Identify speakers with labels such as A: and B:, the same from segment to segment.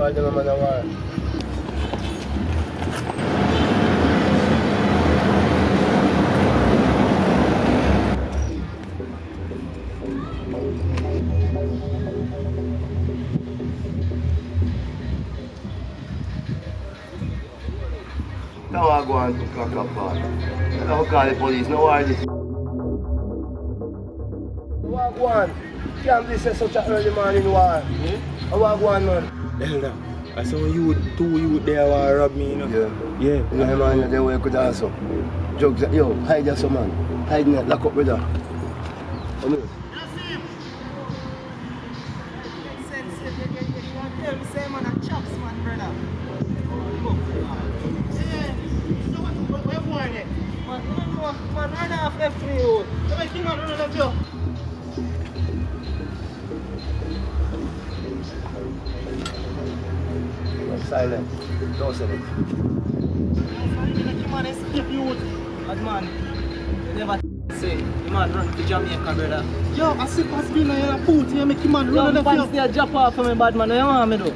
A: call them a man of war. Now I go on to crack up on. I don't call the police, no why this. What one? Can't be such an early morning war. I walk one man.
B: Elder, I saw you there were rob me, you know.
A: Yeah. Yeah, man, they were good also. Drugs, yo, hide your son, man. Hide me, lock up, brother. Come here. Silent. Don't say it.
C: Man, you never say, the man run to Jamaica, brother.
B: Yo, I see what's been in a foot here, make him man run
C: on the field. Drop off for me, bad man. What you want me do?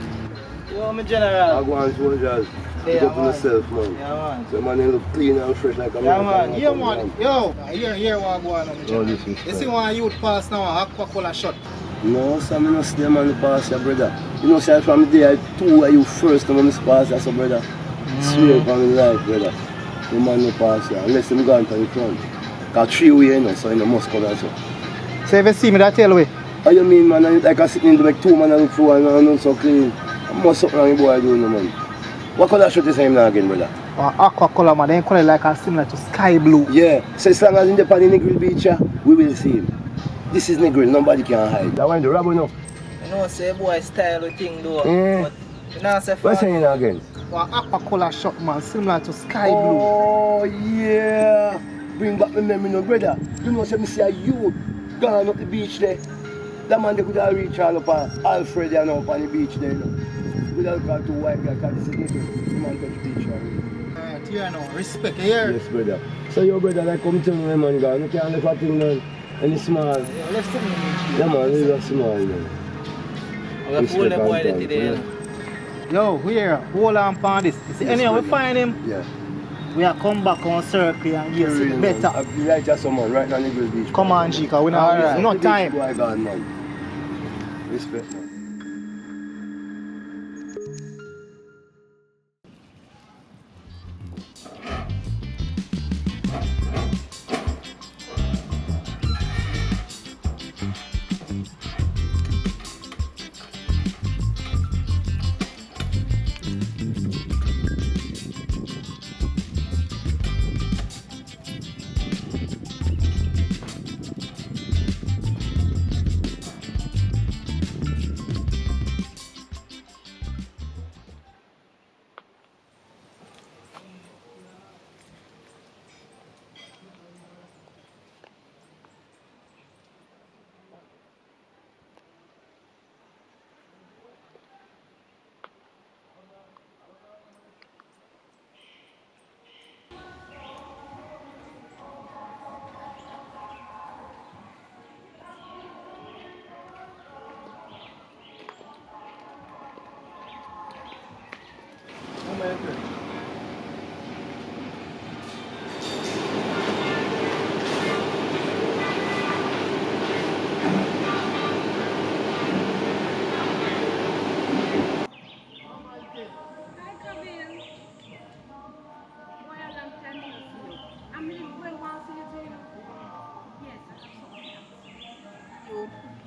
C: You want me general?
A: I go on soldiers. Pick up myself, man.
C: Yeah, man.
A: So man, they look clean and fresh like a
B: man. Yeah, man. Yo, here what go on,
A: oh, this is
B: you see one youth pass now, aqua shot.
A: No, so I don't see them on the pass, your brother. You know, say from the day I two are you first on the pass, that's a brother. Swear from my life, brother. The man no pass, yeah. Unless them gone to the front. Because 3 way, you know, so you must come also.
B: So if you see me that tell way?
A: How you mean, man? I like I sitting in to make 2 man and look for and I not so clean. I must something wrong with boy doing, man. What color shirt is him now again, brother?
B: Aqua color, man. They color like a similar to sky blue.
A: Yeah. So as long as in the Negril beach, we will see him. This is Negril, nobody can hide. That one the robber now.
C: You know, say boy style of thing though. But you know, say
A: what's saying again?
B: One aqua color shot, man, similar to sky blue.
A: Oh yeah. Bring back the memory, no brother. You know, say me see a youth gone up the beach there. That man they could have reached all up Alfred and up on the beach there, you know. Without got to white guy, because this is Negril. The man touch the beach already.
B: Yeah, no, respect here.
A: Yes, brother. So your brother like come to me, man, God. You can't let a thing done. And it's small.
C: Yeah, let's take me.
A: Yeah, man, it's small, man.
C: I'm going to pull the boy today.
B: Yo, we here, hold on for this. You see, yes, anyway, we find him.
A: Yeah.
B: We are come back on circle and hear it better.
A: I'll be right just someone right now in the beach.
B: Come on, G, because we not right. No time.
A: Boy, God, man. Respect, man.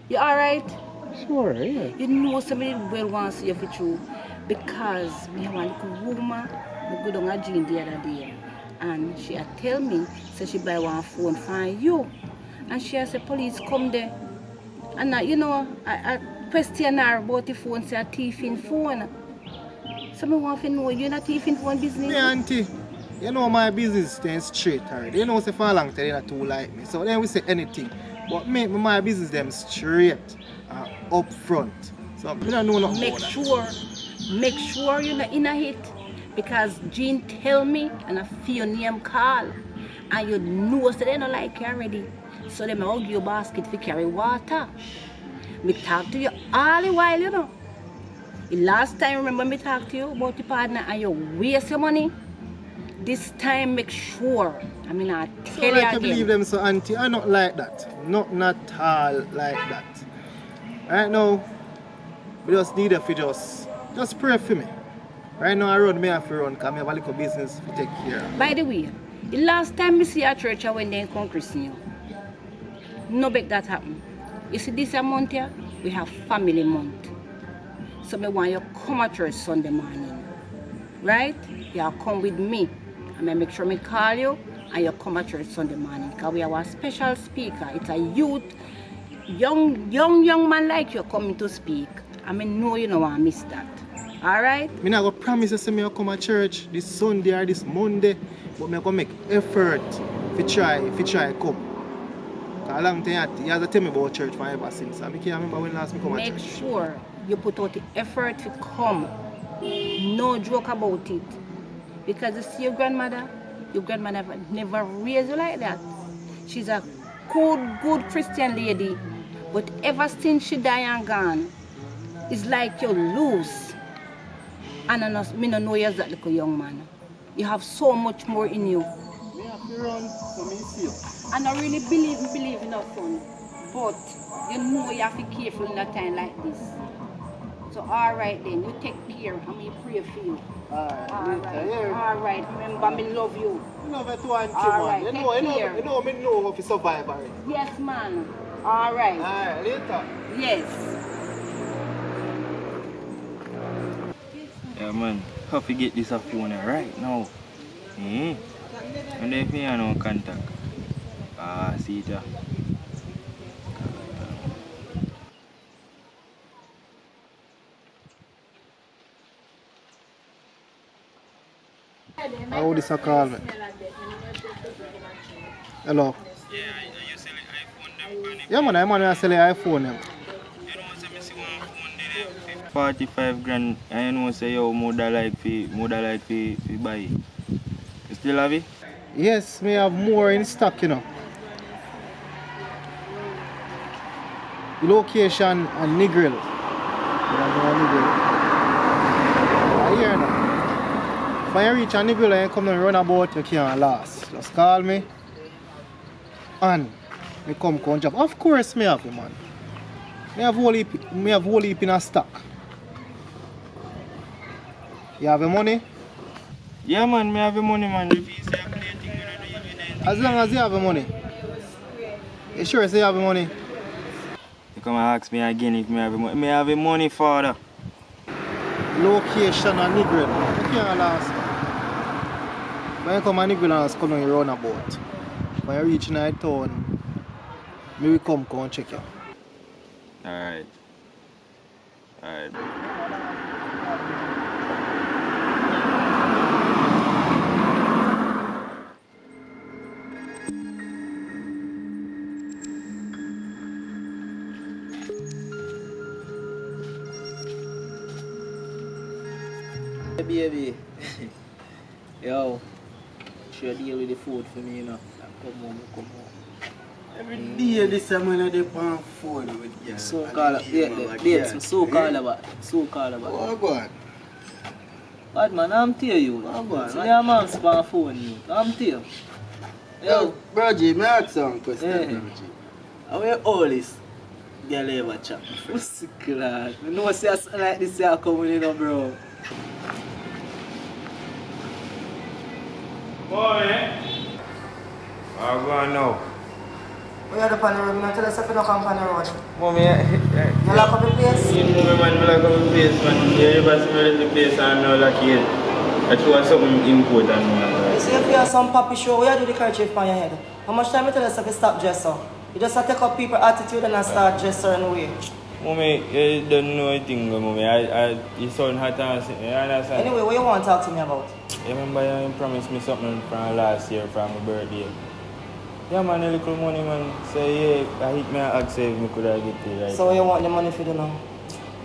D: You alright?
B: Sure, yeah.
D: You know somebody well wants to see you for true. Because me have a little woman, I go down a gym the other day. And she had tell me, so she buy one phone for you. And she has a police come there. And you know, I question her about the phone, say a thief in phone. So I want to know, you're not thief in phone business?
B: Me auntie, you know my business staying straight already. You know say for a long time, you're not too like me. So then we say anything. But my business them straight up front. So I don't know nothing
D: Make sure you're not in a hit. Because Jean tell me and I feel your name call. And you know so they don't like you already. So they may hug your basket to carry water. Me talk to you all the while, you know. The last time, remember me talk to you about the partner and you waste your money? This time, make sure. I mean, I
B: So
D: tell
B: like
D: you
B: you believe
D: again.
B: them, so auntie, I not like that. Not all like that. Right now, we just need if you just pray for me. Right now I run me have to run because I have a little business to take care of.
D: By the way, the last time we see a church, I went there and come christen you. No make that happen. You see this month here, we have family month. So I want you to come to church Sunday morning. Right? You come with me. And I make sure I call you and you come to church Sunday morning. Because we have a special speaker. It's a youth, young man like you coming to speak. I mean, no, you don't want to miss that. Alright?
B: I'm not going to promise you say me come to church this Sunday or this Monday, but I'm going to make effort to try come. Because a long time, you have to tell me about church for ever since. I can't remember when last I come to
D: Make
B: church.
D: sure you put out the effort to come. No joke about it. Because you see your grandmother never raised you like that. She's a good Christian lady. But ever since she died and gone, it's like you lose. And I don't know you as that little young man. You have so much more in you.
B: Me have to run, so me see you.
D: And I really believe in your son. But you know you have to be careful in a time like this. So alright then, you take care and me pray for you. Alright, remember me love you.
B: You love it one thing,
D: Alright,
B: man.
D: take care.
B: You know me know how to survive already.
D: Yes man. Alright.
B: Alright, later.
D: Yes.
E: Yeah man, how to get this phone right now? And then if you have no contact. See it.
B: How this a call me? Hello.
E: Yeah, you sell iPhone them.
B: Yeah man, I sell an iPhone them.
E: You know say me see one phone there 45 grand. I know say yo mother like fi buy it. You still have it?
B: Yes, me have more in stock, you know. The location and Negril. I hear now. If I reach a Negril and come and run about, you can't last. Just call me. And me come job. Of course me have it, man. Me have whole heap in a stock. You have the money?
E: Yeah man, me have the money man.
B: As long as you have the money. You sure say you have the money?
E: You come and ask me again if me have the money. Me have the money, father.
B: Location and Negril. You can't last. When you come and Negril and come on your roundabout. When you reach night town, me will come and check you.
E: Alright.
C: Baby, yo, should deal with the food for me, you know. Come home.
F: Every day this man at the pan phone with you.
C: So call about.
F: Oh God.
C: Bad man, I'm tell you.
F: Oh God.
C: So your man span phone you. I'm tell you.
F: Yo, bro G, may I ask some question,
C: Yeah.
F: bro G? How you always girl ever chat?
C: What's glad? I know say something like this here coming in, bro.
E: Boy, I'm going now.
G: We are the pan road, you tell us if you don't come pan the road.
E: Mommy,
G: You lock up the place?
E: you know man, I like a place, man. You never see me in the place and now like it. I throw something important, man.
G: You see if you have some puppy show, we are do the kerchief on your head. How much time you tell us if you stop dressing? You just have to take up people's attitude and start dressing certain way.
E: Mommy, you don't know anything, mommy. You sound hot and you understand?
G: Anyway, what you want to talk to me about?
E: You remember you promised me something from last year for my birthday? Yeah man, a little money man. So yeah, I hit me and ask if I could have get it right.
G: So what you want the money for do now?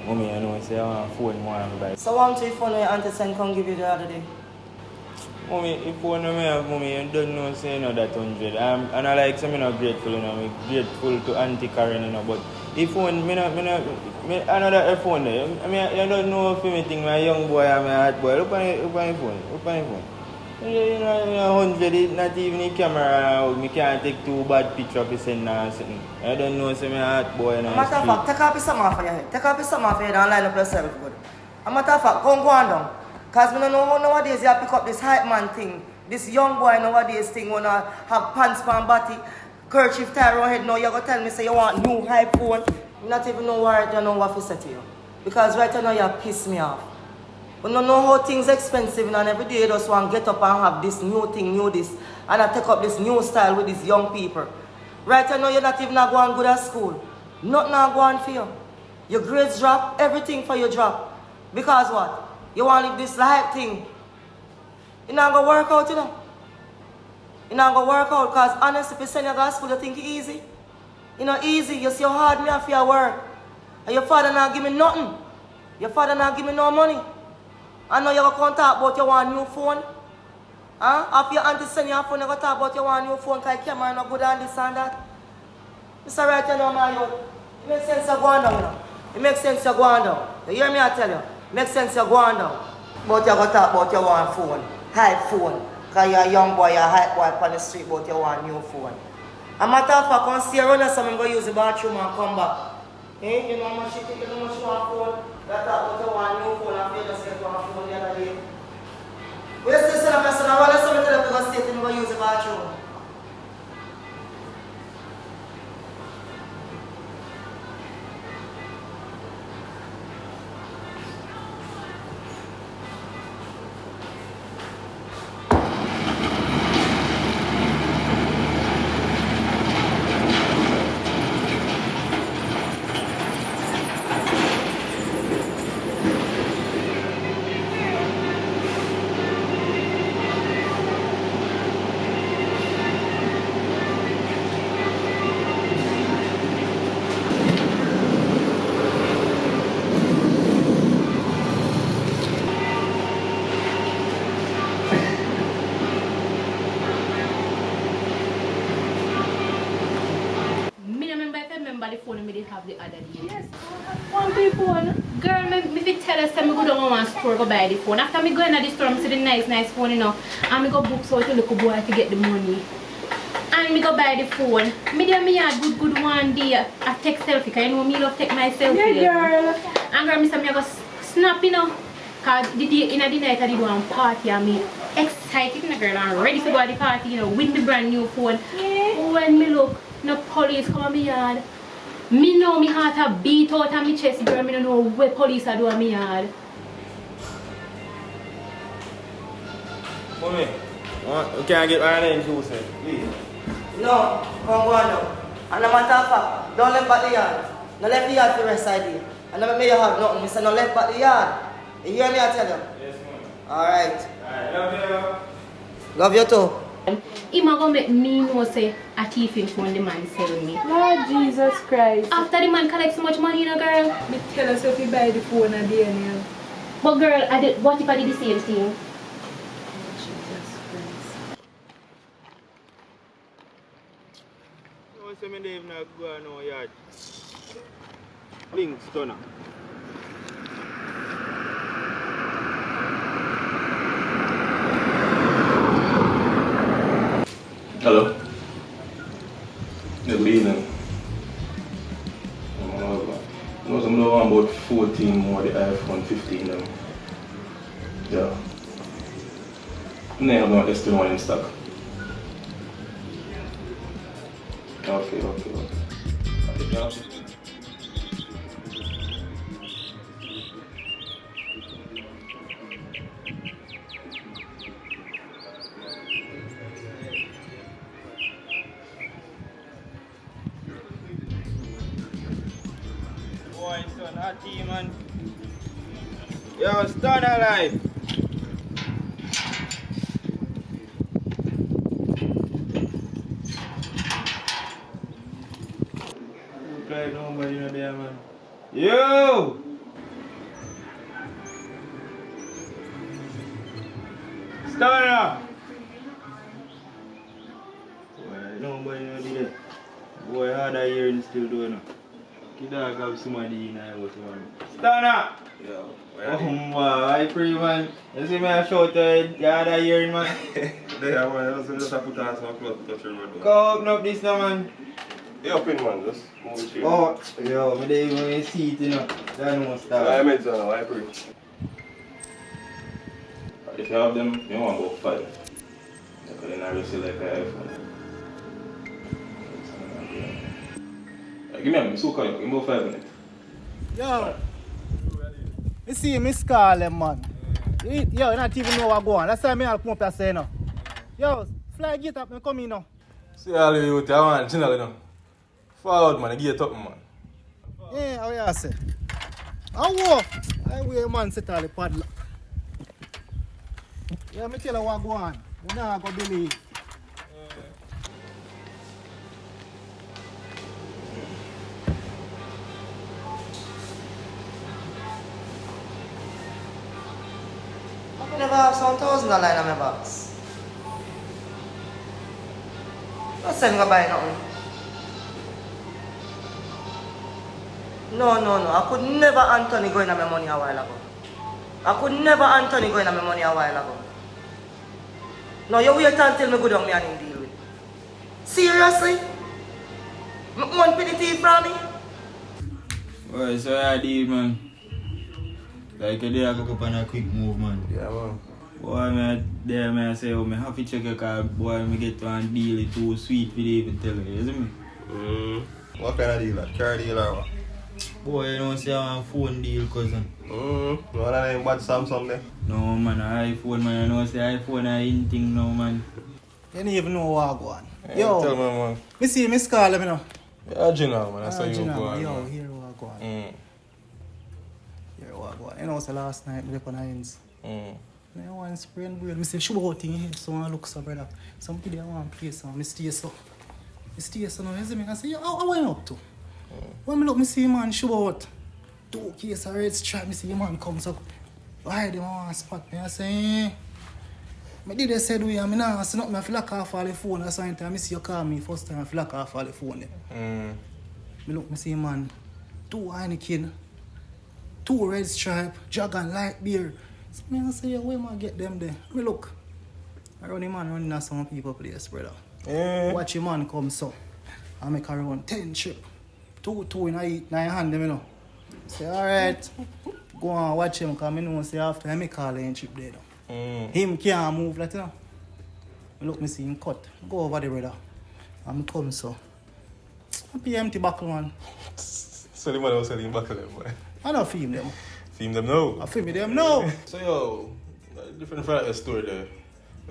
E: Mommy, I know I say I want a phone more and buy.
G: So want to phone your auntie send come give you the other day?
E: Mommy, if one of me have mommy, you don't know say no that 100. And I like some not grateful, you know, I'm grateful to Auntie Karen, you know, but if one another phone there, I mean I don't know if anything my young boy and my hot boy. Look on the phone. You know, 100 is not even the camera. Me can't take too bad picture of send or something. I don't know say my hot boy and
G: Matter of fact, take off some off your head. Take off some off your head and line up yourself good. A matter of fact, go on down. Because we don't know how nowadays you pick up this hype man thing. This young boy nowadays thing wanna have pants pan body, kerchief tie around head. Now you're gonna tell me say you want new hype phone. You not even know where you know what to say to you. Because right now you piss me off. We don't know how things expensive and every day you just want to get up and have this new thing, new this, and I take up this new style with these young people. Right now you're not even going good at school. Nothing not going for you. Your grades drop, everything for you drop. Because what? You want to live this life thing. You're not going to work out, you know. You're not going to work out because honestly, if you send you to school, you think it's easy. You know, easy. You see how hard me have your work. And your father not give me nothing. Your father not give me no money. I know you're going to come talk about you want a new phone. Huh? After your auntie send you a phone, you're going to talk about you want a new phone because your camera not good and this and that. Mr. Right, you know, my youth. It makes sense you're going down, you know. It makes sense you're going down. You hear me, I tell you? It makes sense you're going down. But you're going to talk about you want a phone. Hype phone. Because you're a young boy, you're a hype boy on the street, but you want a new phone. A matter of fact, when see around so I'm going to use the bathroom and come back. Eh? You know how much you think, you know how much you want a phone? That talk about you want a new phone and you just get one phone the other day. We still send a person, I want to tell them to go stay and go use the bathroom.
H: remember the phone I did have the other day. Yes, one big phone. Girl, me tell us that I go down one store go buy the phone. After me go in the store, I see the nice phone, you know, and me go book so to look boy to get the money. And me go buy the phone. Me had good one day. I take selfie, because you know me love take my selfie.
I: Yeah, girl.
H: And girl, me say me go snap, you know. Because the day in the night I did one party and me excited, you know, girl, and ready to go to the party, you know, with the brand new phone. Yeah. When me look, no police come on me yard. Me know me heart a beat out of my chest, girl. Me don't know where police are doing me yard.
E: Mommy, you can't get orange juice, please.
G: No, come go on now. And a matter of fact, don't let back the yard. No left the yard for the rest of the day. And I may you have nothing. Me say no left back the yard. You hear me, I tell you?
E: Yes, ma'am.
G: Alright.
E: Alright, love you.
G: Love you too.
H: He might go make me know say a thief in phone the man selling me.
I: Lord Jesus Christ.
H: After the man collect so much money, you know, girl.
I: Me tell us if you buy the phone a day now.
H: But girl, what if I did the same thing?
I: Jesus Christ.
E: You say me Dave not go on no yard. Link stunner.
J: Hello. Good evening. I was about 14 more the iPhone 15 now. Yeah. I have no S21 in stock. Okay.
E: Boy, son, hot tea, man. Yo, stun alive. Look like nobody in there, man. Yo! Stand up! Boy, nobody know do that. Boy, harder hearing still doing it. Kid dog have somebody in the house, man. Stand up!
J: Yo,
E: Oh, boy, I pray, man. You see me a shout out, you harder hearing, man.
J: there, man. Just put on some clothes, touch your road.
E: Go open up this now, man.
J: You up in, man. Just move it here.
E: Oh, yo, me dey even see it, you know. That no start.
J: I meant to know, I pray. If you have them, you want about 5. Because then I will see like an iPhone. Give me a minute, so call you. Give me about 5 minutes.
B: Yo, me see me call them, man. Yo, you not even know what go on. That's why I'll come up here say no. Yo, fly get up, me come in now.
J: See all the youth, I want general, you know. Forward, man, get up, man.
B: Yeah, how you say? I walk. I wear man set all the padlock. Yeah, me tell you what go on. You not go believe.
G: I never have some $1,000 in my box. Don't say I'm going to buy nothing. No. I could never Anthony go in my money a while ago. I could never Anthony go in my money a while ago. No, you wait until me go down me and him deal with. Seriously? One penny tea from me?
E: Boy, so I did, man. Like a day I go up on a quick move, man.
J: Yeah, man.
E: Boy, I say, oh, I have to check your car. Boy, I get to a deal, it's too sweet for you even tell you, you see me?
J: What kind of deal? Like car deal or what?
E: Boy, you don't say I want a phone deal, cousin.
J: No one of them bad Samsung there.
E: No, man, iPhone, man. I don't say iPhone I anything now, man.
B: You don't even know what go on.
J: Yeah,
B: Yo,
J: tell me, man.
B: me see me call them, you know.
J: Yeah, general, man. That's how you go on.
B: Yo,
J: Man.
B: here what go on.
J: Mm.
B: Here what go on. You know, so last night, me up on hands.
J: Mm.
B: I want to spray and brain. I say, show out in here. So I look so, brother. Some people want to play so. I stay so. I stay so now. You see me? I say, yo, how are you up to? When I look, I see man show out. 2 cases of red stripe. I see your man comes up. Why they want to spot me? I say, I did they said we, I mean, I see nothing. I feel like I fall the phone. That's why I see you call me first time. I feel like I fall the phone. I look, I see man. 2 Heineken. 2 red stripe. Dragon light beer. So I say, yo, where am I get them there? Me look. I run the man running at some people place, brother.
J: Yeah.
B: Watch your man come so. I make her run 10 trip. 2 in my hand, you know. Say, alright. Go on, watch him, because I know say after I make call him trip there. Him can't move, like, you know. Look, me see him cut. Go over there, brother. And I come so. I be empty buckle, man.
J: So the man was selling buckle them, boy.
B: I don't film them.
J: Film them now.
B: I film them now.
J: So yo, different from that story there.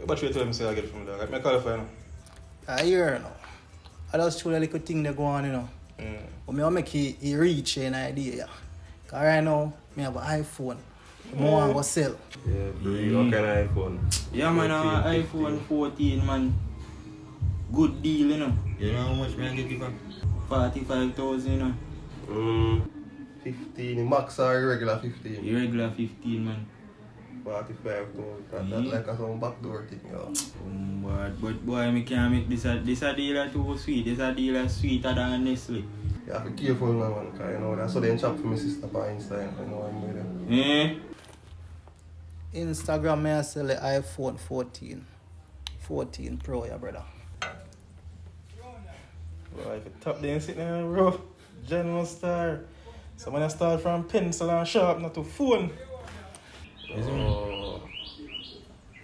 J: But you tell them say I get it from there. Like, me call it for you now.
B: I hear now. I just show the little thing they go on, you know. But me want make it reach an idea, yeah. Because right now, me have an iPhone. I want to go sell.
J: Yeah, bro, what kind of iPhone?
E: Yeah, man, iPhone 14, man. Good deal, you know. You know how much man get you for? 45,000, you know.
J: 15, max or regular 15?
E: Irregular 15, man.
J: 45,000. That's like a some backdoor thing, yo.
E: But boy, me can't make this a deal too sweet. This a deal sweeter than Nestle.
J: You have to be careful now, man, because you know, that's how they chop for my sister on Instagram, you know what I'm doing.
B: Instagram, me I sell the iPhone 14. 14 Pro, yeah, brother.
J: Bro, if you top there and sit there, bro, General Star. So when I start from pencil and sharp, not to phone. Oh.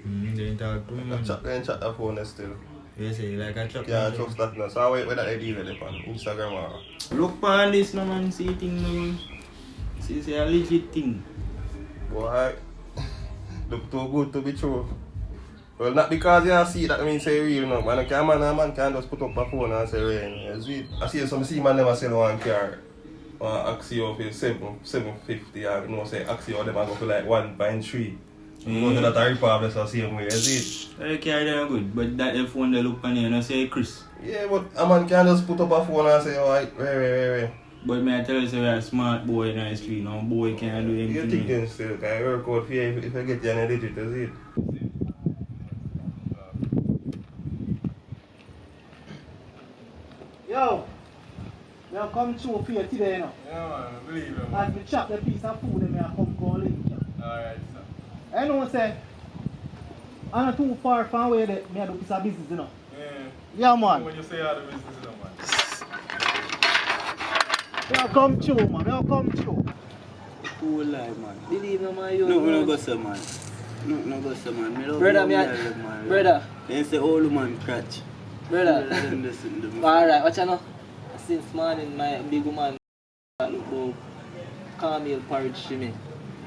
E: They talk to me.
J: I chat there and chat that phone there still.
E: You say like I chop.
J: Yeah, I trust that now. So I wait with that idea on Instagram or...
E: Look on this no man, see thing no. See a legit thing.
J: Boy, look too good to be true. Well, not because you see that means say real no. Man can't just put up a phone and say real. I see some man never sell one car. Axio for 750 and you know say Axio them go for like 1.3. You go to that rip-off that's the same way, you see it?
E: The car they are good, but that phone they look on you and say Chris.
J: Yeah, but a man can't just put up a phone and say, alright, wait.
E: But may I tell you, say you're a smart boy in the street, no boy can't do anything.
J: You think then still, can you work out for you if you get you on a digit, is it?
B: Yo, we have come through for you today, you know.
J: Yeah, man, I believe it, man.
B: As we chop the piece of food, then we have come call link you.
J: Alright, sir.
B: I know, say, I'm not too far from where me I do piece of business, you know. Yeah, man.
J: When you say all the business, you know, man.
B: We have come through, man. We have come through.
F: Cool life, man.
C: Believe me, man, you
F: No, we don't go so, man. No go so, man. Me love
C: Brother,
F: you,
C: me
F: man.
C: brother.
F: They say old man crutch.
C: Brother.
F: Listen to me.
C: Alright, watch out now. Since morning, my big woman look about caramel porridge to me.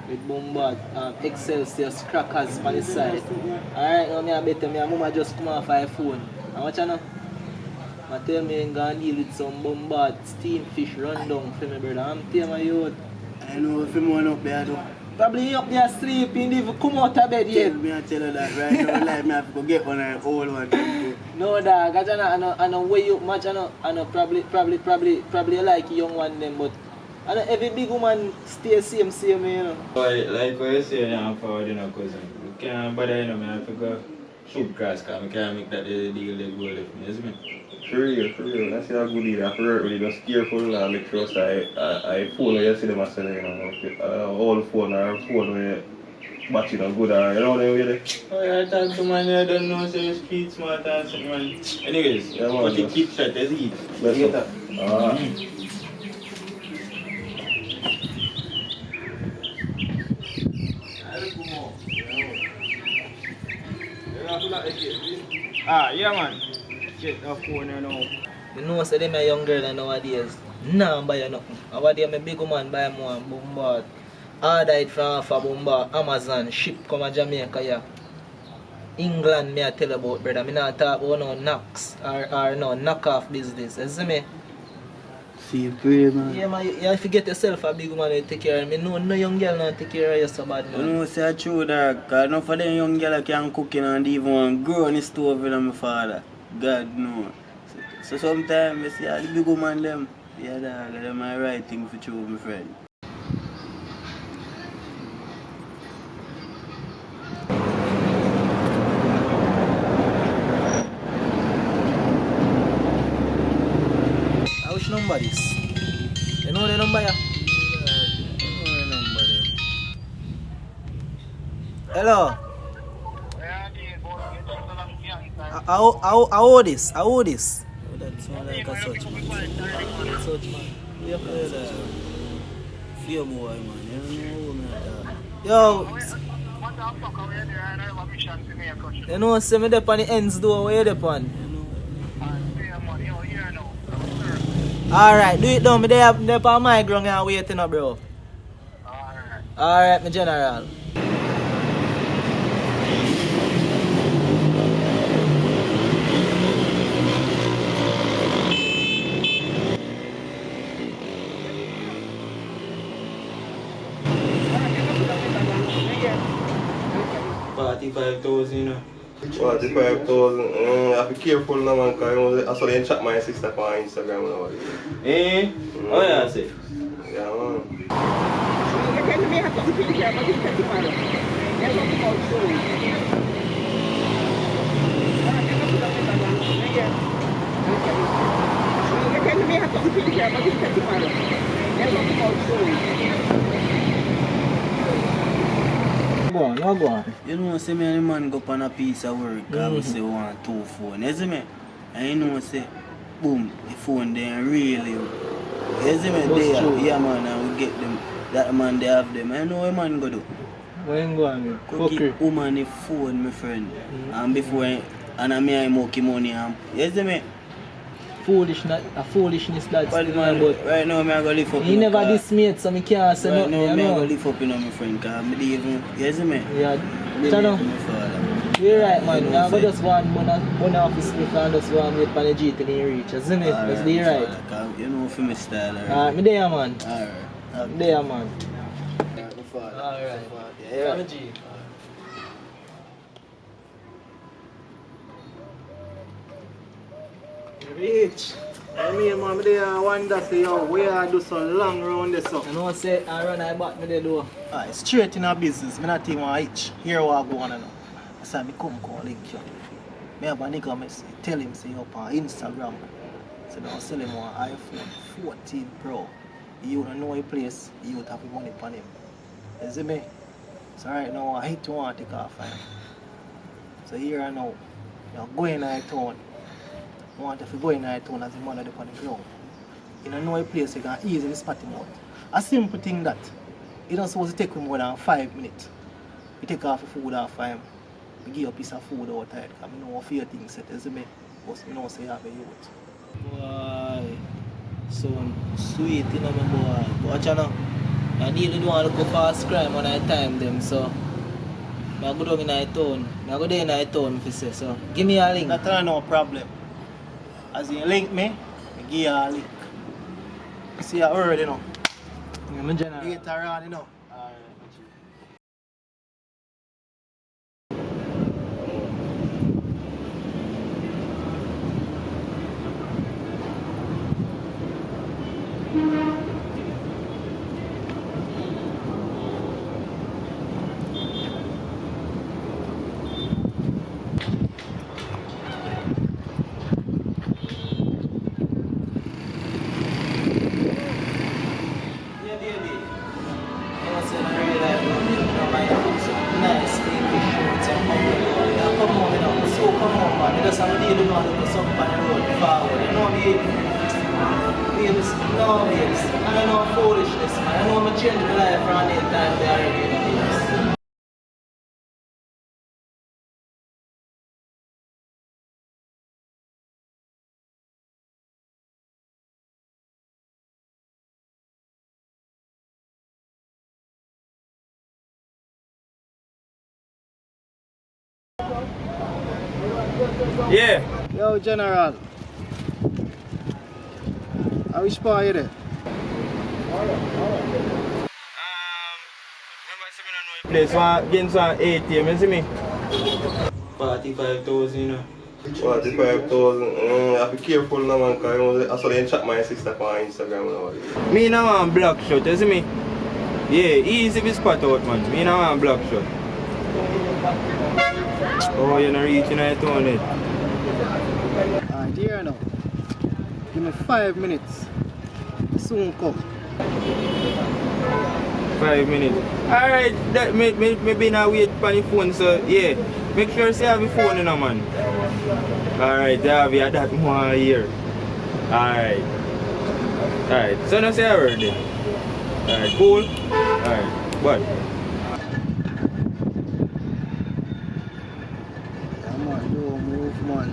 C: With bombard, Excelsior crackers on the side. Alright, now I better my mama just come off her phone. And watch out now. I tell me I'm gonna deal with some bombard steamed fish run down for me, brother. I'm telling my youth.
F: I know if you want up there, though.
C: Probably up there sleeping, even come out of bed yet.
F: Tell me, I tell you that right now, like me have to go get one of the old one.
C: No, dog, I know way you much, I know probably like a young one them, but I know every big woman stay same, you know.
E: Like what you say now, forward, you know, cousin. You can't bother, you know, I have to go shoot grass, because I can't make that the deal they go left me, isn't it?
J: For real. That's a good deal. I have to work really just careful and make sure that I phone where you see them as well, you know. Old phone or phone where battery not good or you know what I mean?
E: Oh yeah, I talk to man, I don't know, so you street smart and something, man. Anyways,
J: Yeah, man,
E: but you
J: just-
E: keep shot, that's it.
J: Let's
E: You
J: go.
E: get that? Yeah, man. Get the phone here now.
C: You know, say them a young girl nowadays, nah buy you nothing. And what day my big woman buy me one bombard. Order it from for bombard, Amazon, ship come to Jamaica, yeah. England, me I tell you about, brother. Me not talk about no knocks or no knockoff business. You see me?
F: See, pray, man.
C: Yeah, man, you have to get yourself a big woman to take care of me. No young girl not take care of you so bad,
F: You
C: man.
F: know, say true, dog. Because enough of them young girls can cook and even want grow on the stove with my father. God, no. So sometimes I see all the big woman them. Yeah, dog, that's my right thing for true, my friend.
C: Which number this? You know the number, yeah? Hello? How this? Oh, that sound like a such man. Such man. Yeah,
F: Fear boy, man. You don't know who me at.
C: yo. You know, see me up on the ends door. Where you up on? Alright, do it down. Me there on my ground and waiting up, bro. Alright, my general.
E: $45,000, you know.
J: 45,000. I have to be careful now, man, because you know, I saw them chat my sister on Instagram now.
E: Eh? Oh yeah, I see.
J: Yeah, man.
C: Go on, you go on.
F: You know, say me and the man go on a piece of work and we say we want 2 phones. You see me? And you know, say, boom, the phone there really. You see me? There,
C: true.
F: yeah, man, and we get them. That man, they have them. I know what man go do.
C: Where you going?
F: Go give woman the phone, my friend. And before, and I may make money. You see me?
C: Foolishness that's
F: But
C: still
F: man,
C: but
F: right now, I go lift up.
C: he never dismayed, so I can't say
F: Right
C: nothing,
F: now,
C: you
F: I go
C: know.
F: lift up, my friend, because I even, you see me?
C: Yeah,
F: Believe
C: Chano,
F: in my father.
C: you're right, man.
F: You know
C: I'm
F: what I'm
C: just one off the slip and just one wait for the G till he reach, you see me? That's the right.
F: Cause you know for my style, alright?
C: Alright, me there, man.
F: Alright.
C: Me there, man.
F: My father.
C: Alright.
F: Yeah.
C: I'm a G.
B: Reach. I mean, man, I wonder say, yo, we are do so long round this up.
C: You know what I say? I run I back me the door.
B: Alright, straight in our business. Me not even want to itch. Here what I go on now. So I come call link you. Me have a nigga me say, tell him say up on Instagram.
C: So now sell him one iPhone 14 Pro. You don't know a place, you have the money upon him. You see me? So right now I hate to want to take off him. So here I know, you're going to town. I want to go in town as the man on the ground. You don't know a place you can easily spot him out. A simple thing that it don't supposed to take him more than 5 minutes. You take off the food off him. You give a piece of food outside. Because I know a few things set, you see me? But I know say you have a youth. Boy, so sweet, you know, my boy. Watch out now. I really don't want to go fast crime when I time them, so I go down in the town. I go there in the town, if you say so. Give me a link. That's no problem. As you link me, I give you a link. You see, I already know. I'm a general. Later on, you know.
E: Yeah.
B: Yo, General. I wish for you there.
E: Place one against one ATM, you see me? 45,000, you know.
J: 45,000. You have to be careful now, man, because I saw them chat my sister on Instagram now.
E: Me now want black shot, you see me? Yeah, easy to spot out, man. Me now want black shot. Oh, you're not reaching out on it.
B: Alright, here now. Give me 5 minutes. Soon come.
E: 5 minutes. Alright, that maybe now wait for the phone, so yeah. Make sure you have your phone in, man. Alright, have you that more here. Alright. Alright, so now say a word then. Alright, cool. Alright, what?
B: Come on, don't move, man.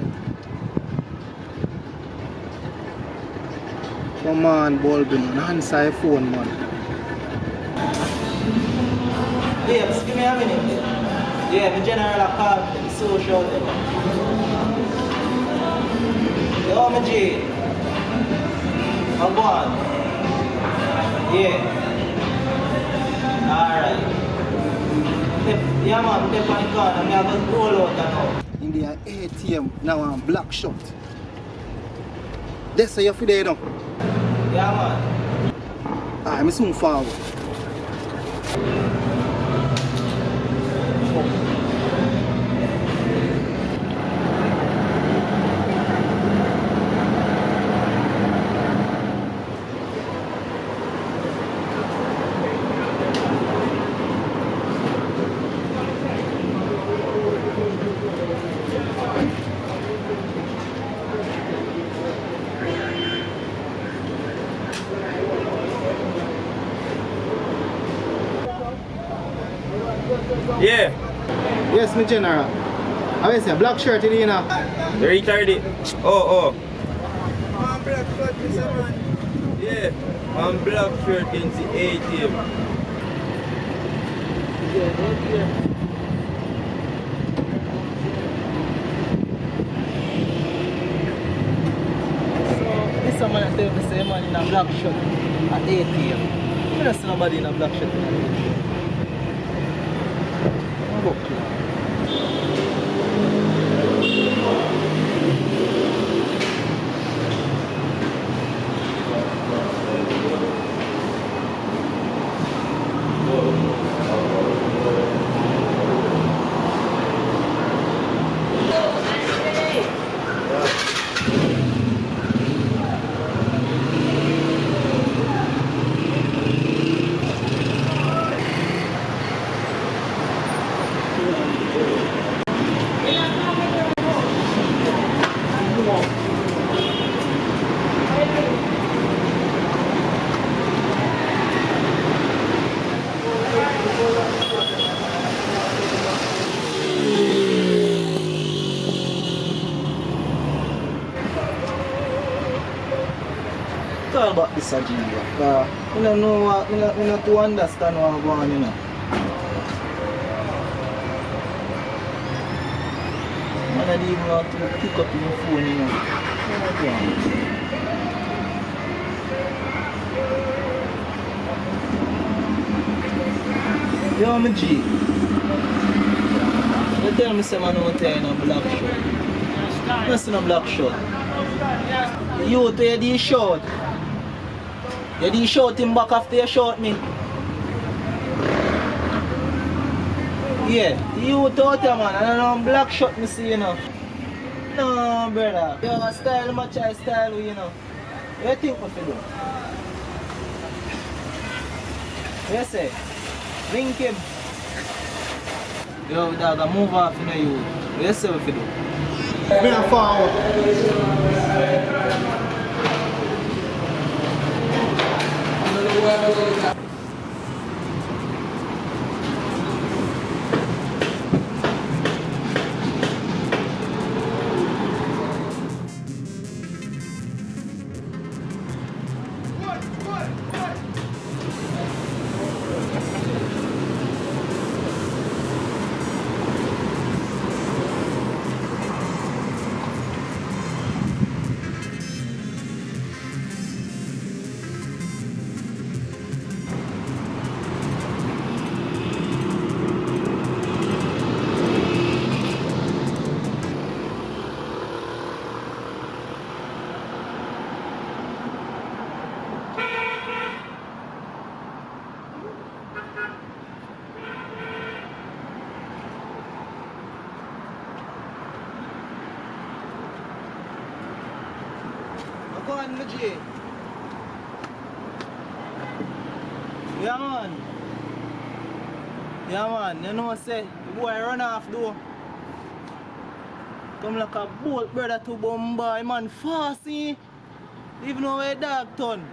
B: Come on, Bulby, man. Answer your phone, man.
C: Yeah, just give me a minute. Yeah, the general called me, social. Yo, my G. I'm going. Yeah. Alright. Yeah, man, step on the car. I'm going to roll out now.
B: In the ATM, now I'm black shot. That's how you feel there now.
C: Yeah, man.
B: I'm soon forward.
E: Yeah.
B: Yes, my general. I will say black shirt in here now.
E: You reach already? Oh. One black shirt, Mr. Man. Yeah. One black shirt in the ATM.
C: So, this man I tell me say man in a black shirt at ATM. I don't see nobody in a black shirt at ATM. It's all about this agenda. I don't know what, I don't to understand what I'm going, you know. I don't even want to pick up your phone, you know. What you want? Yo, my G. You tell me say I don't tell you no black shirt. Listen, no black shirt. You to your short. You did short him back after you short me. Yeah, you out here man, and I know black shirt me see you know. No brother. You have a style match I style you know. What you think what you do? What you say? Link him. Yo dog, I move off you know you. What you say what you do?
B: Me a forward.
C: Go on, my G. Yeah man. Yeah man, you know say the boy run off though. Come like a bolt brother to Bombay man fast see. Even though a dog turn.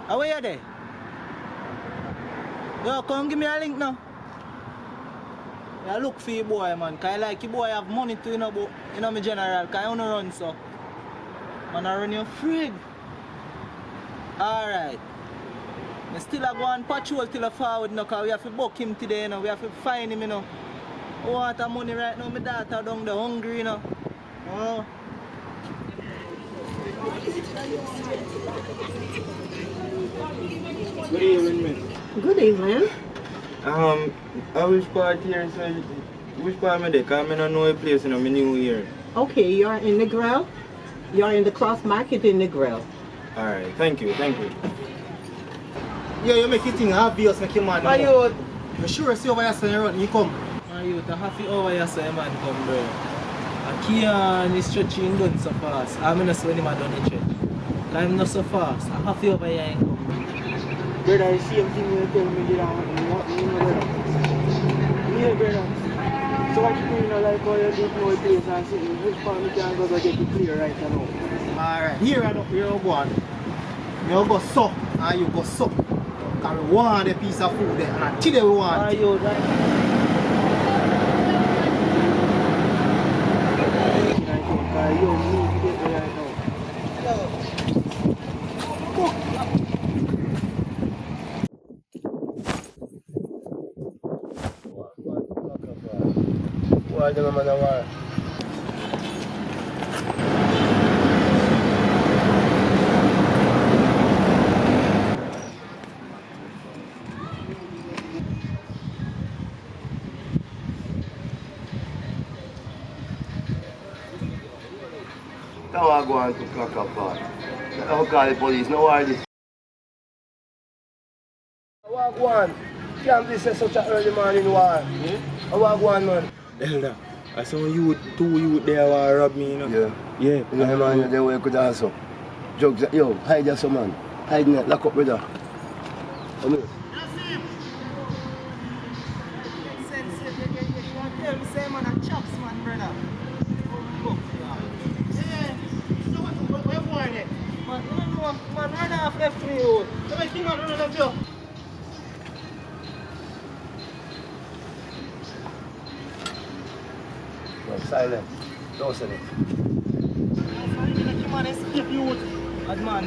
C: How are you there? Yo, come give me a link now. Yeah, look for your boy man, cause I like your boy have money to you know, but you know me general, cause I wanna run so. Man, I run your friend. Alright. I still go on patrol till I forward now, because we have to book him today, you know. We have to find him, you know. I want the money right now, my daughter down there hungry, you know. Oh.
E: Good evening, man.
K: Good evening.
E: I wish part here, so which part me there? Because I don't know a place in my new year.
K: Okay, you're in the grill. You're in the cross market in the grill.
E: Alright, thank you, thank you.
B: Yeah, you make it thing obvious, make your man.
C: My youth.
B: You sure see over here so you run, you come.
C: My youth, I have to over here so man come, bro. I can't is stretching done so fast. I'm not when him done the stretch. I'm not so fast. I have to over here and come.
E: Brother, I see everything you tell me did brother. Yeah, brother. So what you do, you know, like how you don't know a place and sitting, which part we can go to get it clear right now?
B: Alright, here I don't here you go on. You go so and you go so. Because we want a piece of food there and until we want
C: My
B: it.
C: youth,
A: Why the man of war? Don't go on to clock up part. Don't call the police, no worry. I walk one. Can't be say such an early morning war. I walk one man.
E: Elder, I saw you there want rob me, you know?
A: Yeah.
E: Yeah.
A: Yeah, man, they work with also. Drugs, yo, hide your some man. Hide me, lock up brother. Come here.
C: tell me say man a chops man, brother. Man, you don't know, man, run off left me out. Let me think man, run off you.
A: No, silent. Don't say it.
C: Man, escape you. Bad man.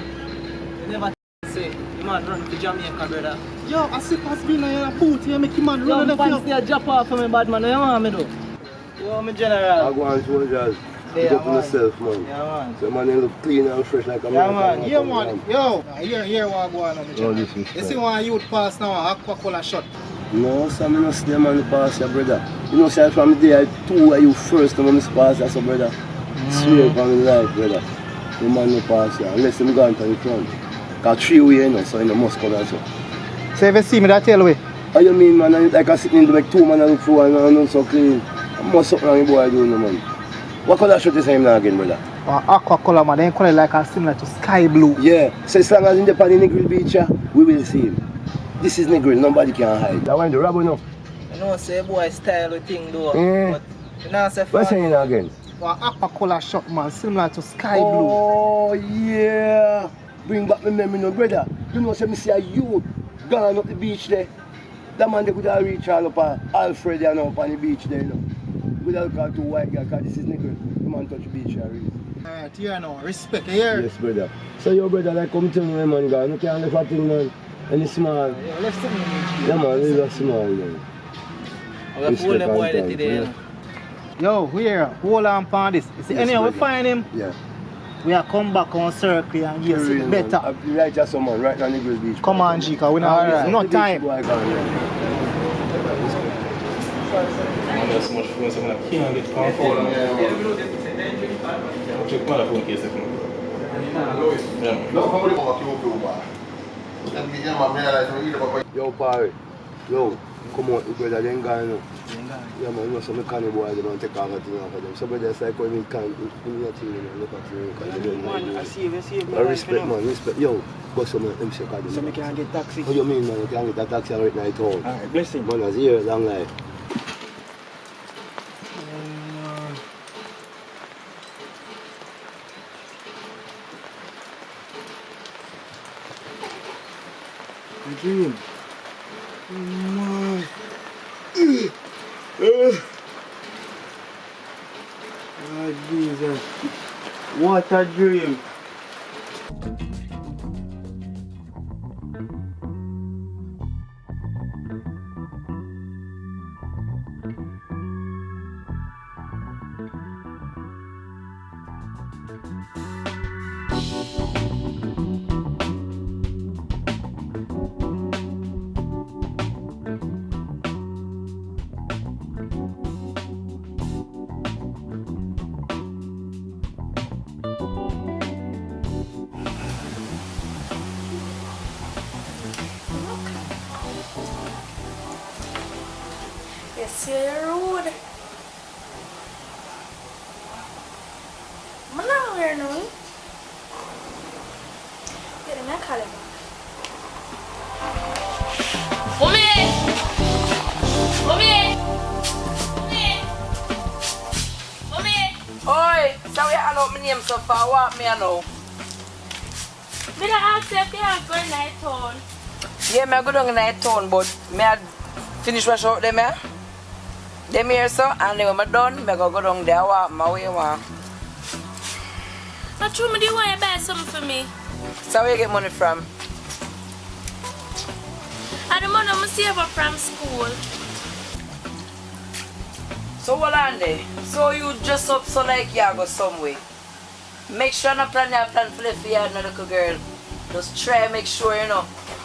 C: You never say, you man run to Jamaica, brother.
B: Yo, I see pass being in a boot here, make him man
C: Yo,
B: run
C: me
B: on the
C: fancy a drop off for me, bad man. You want me do? Yo, me general.
A: I go on soldiers. Pick
C: Yeah,
A: up
C: man.
A: myself, man.
C: Yeah, man.
A: So man, they look clean and fresh like a
C: Yeah,
A: man.
C: man.
B: Yeah, man. Yo, here what go on, me
A: Oh,
B: general.
A: this is
B: You see one youth pass now, aqua cola shot.
A: No, sir, I don't see them on the pass, your brother. You know, sir, from the day I two of you first come on this pass, that's a brother. Swear upon my life, brother. The man no pass here, unless them go into the front. Because 3 way, you know, so you know, must come also.
B: So if you see me, that tell way.
A: How you mean, man? I like I sitting in the like 2 man on the floor and I'm not so clean. I must something wrong with the boy doing, man. What color shirt is him now again, brother?
B: Aqua color, man. They call it like a similar to sky blue.
A: Yeah, so as long as in the Negril beach, we will see him. This is Negril, nobody can hide. That one the robber now.
C: You know, say boy style of thing though.
A: Mm.
C: But you know, say
A: What's saying again?
B: Aqua color shot, man. Similar to sky blue.
A: Oh, yeah. Bring back my memory, no, brother. You know, say me see a youth gone up the beach there. That man they could have reached all up Alfred and up on the beach there, you know. We don't call 2 white guys, because this is Negril. The man touch the beach here, really.
B: Alright, here now. Respect, here.
A: Yes, brother. So your brother like come tell me, man, God, you can't live a thing, man. And it's small.
C: Yeah, let's see me.
A: Yeah, man, it's a small, man.
C: I'm going to pull the boy that today.
B: Yo, here, hold on for this. You see,
A: Yes,
B: anyhow, we
A: brother.
B: find him.
A: Yeah.
B: We are come back on circle and yes,
A: Real,
B: better.
A: man. Right just some man, right now Negril Beach.
B: Come on, G, cause we not waste no time.
J: There's so much phone, so I can't get phone. Check my phone case.
A: Yo, Parry. Yo, come on, you brother, then gone now. Yeah, man, you know some mechanic boy, they don't take off at them. So, brother, it's like when you can't, you know, look at you, because you don't know.
C: I see you.
A: I respect, man, respect. Yo, go some MC Academy.
C: So we can get taxi.
A: What you mean, man? You can get a taxi right now at home.
C: Alright, bless him.
A: Man, I see you long life.
C: Dream.
A: Man.
C: Oh, Jesus. What a dream.
L: Yes, you're rude. I'm not wearing no. Get in that color.
G: Oi, so we all out my name so far, what me I know?
L: Me don't ask if you have going night town.
G: Yeah, me I go down in that town, but me I finish wash out them here. Them here so, and then when I'm done, me I go down there, walk my way one.
L: Not true, me do you want to buy something for me?
G: So where you get money from?
L: I the money I'm save up from school.
G: So hold on there. So you dress up so like you go somewhere. Make sure no plan your plan for the yard, no little girl. Just try make sure you know.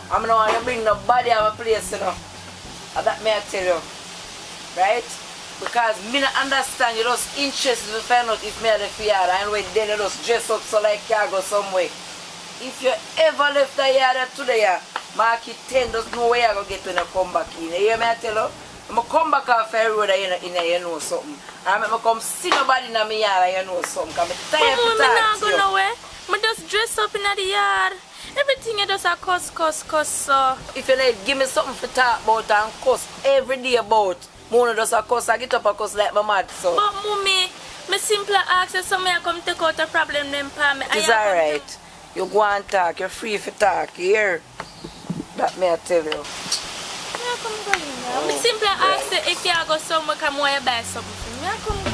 G: I'm not want to bring nobody out of my place, you know. And that may I tell you. Right? Because me not understand you just interested to find out if me are the yard and when then you just dress up so like you go somewhere. If you ever left the yard today, mark it 10, just know where you go get when you come back in. You hear me I tell you? I'm going to come back off the road and you know something. And I'm going to come see nobody in my yard and you know something. Because I'm tired
L: But
G: to
L: me
G: talk
L: not
G: to
L: go
G: you.
L: nowhere. Me just dress up in the yard. Everything you just a cuss. So.
G: If you like, give me something to talk about and cuss every day about. Mona just a cuss, I get up a cuss like my mad. So.
L: But mommy, me simply ask you something I come take out a problem them for me.
G: It's alright. You go and talk, you're free to talk, you hear? That may I tell you.
L: Me simply ask you if you go somewhere come want to buy something for me. I come go.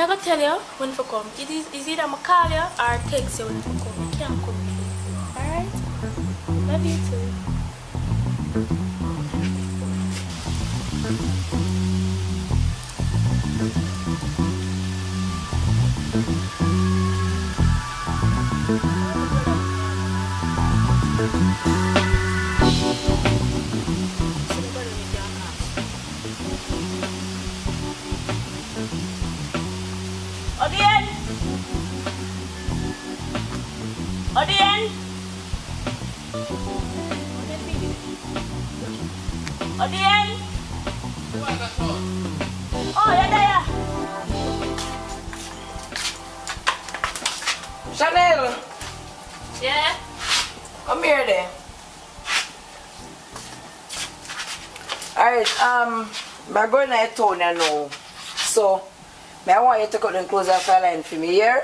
L: I'm gonna tell you when to come. It is either I call you or text you when to come. You can't come. Alright? Love you too.
M: Odien! Odien! Odien! Oh, yeah, there.
G: Chanel,
L: Yeah?
G: come here there. Alright, we're going to town now. So, I want you to cut the clothes off the line for me here.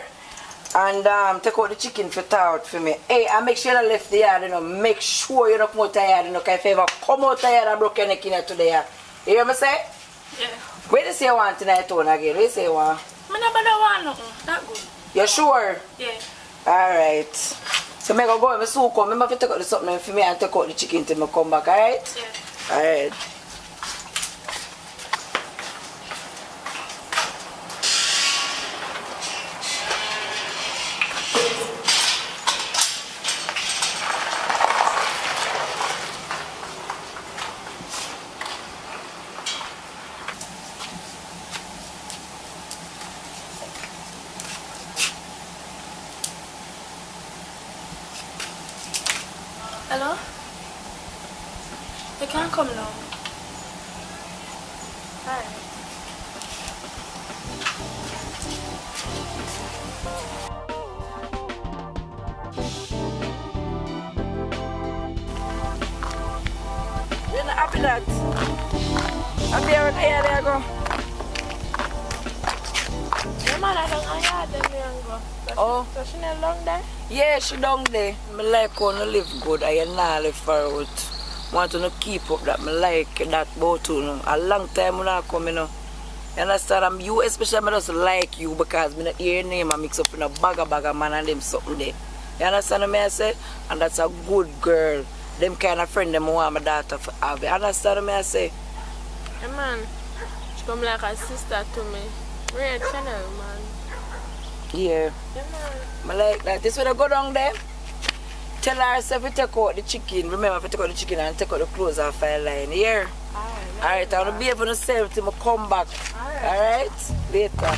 G: And take out the chicken for out for me. Hey, and make sure you don't left the yard, you know. Make sure you don't come out the yard, you know. Because if you ever come out the yard and broke your neck in here today, you hear me say?
L: Yeah.
G: Where do you say you want tonight town again? Where do you say you want?
L: I never want nothing. That good.
G: You sure?
L: Yeah.
G: Alright. So I go and soon come. I have to take out the something for me and take out the chicken till I come back, alright?
L: Yeah.
G: Alright.
L: Hello? You can't come now. Alright.
G: You're not happy that? Happy here they go.
L: Your mother don't have them young go.
G: Oh.
L: So she not long there?
G: Yeah, she down there. I like how you live good. I not live far out. Want to keep up that. I like that about you. Know. A long time when I come, you know. You understand? You especially, I just like you because I hear your name and mix up in a bag of man and them something there. You understand what I say? And that's a good girl. Them kind of friend them want my daughter to have. You understand what I say?
L: Hey man, she come like a sister to me. Real channel, man.
G: Yeah.
L: Yeah, man.
G: I like that. This when I go down there, tell her if you take out the chicken, remember if you take out the chicken and take out the clothes off the line. Here. Alright, I want to be able to save till I come back. Alright? Later.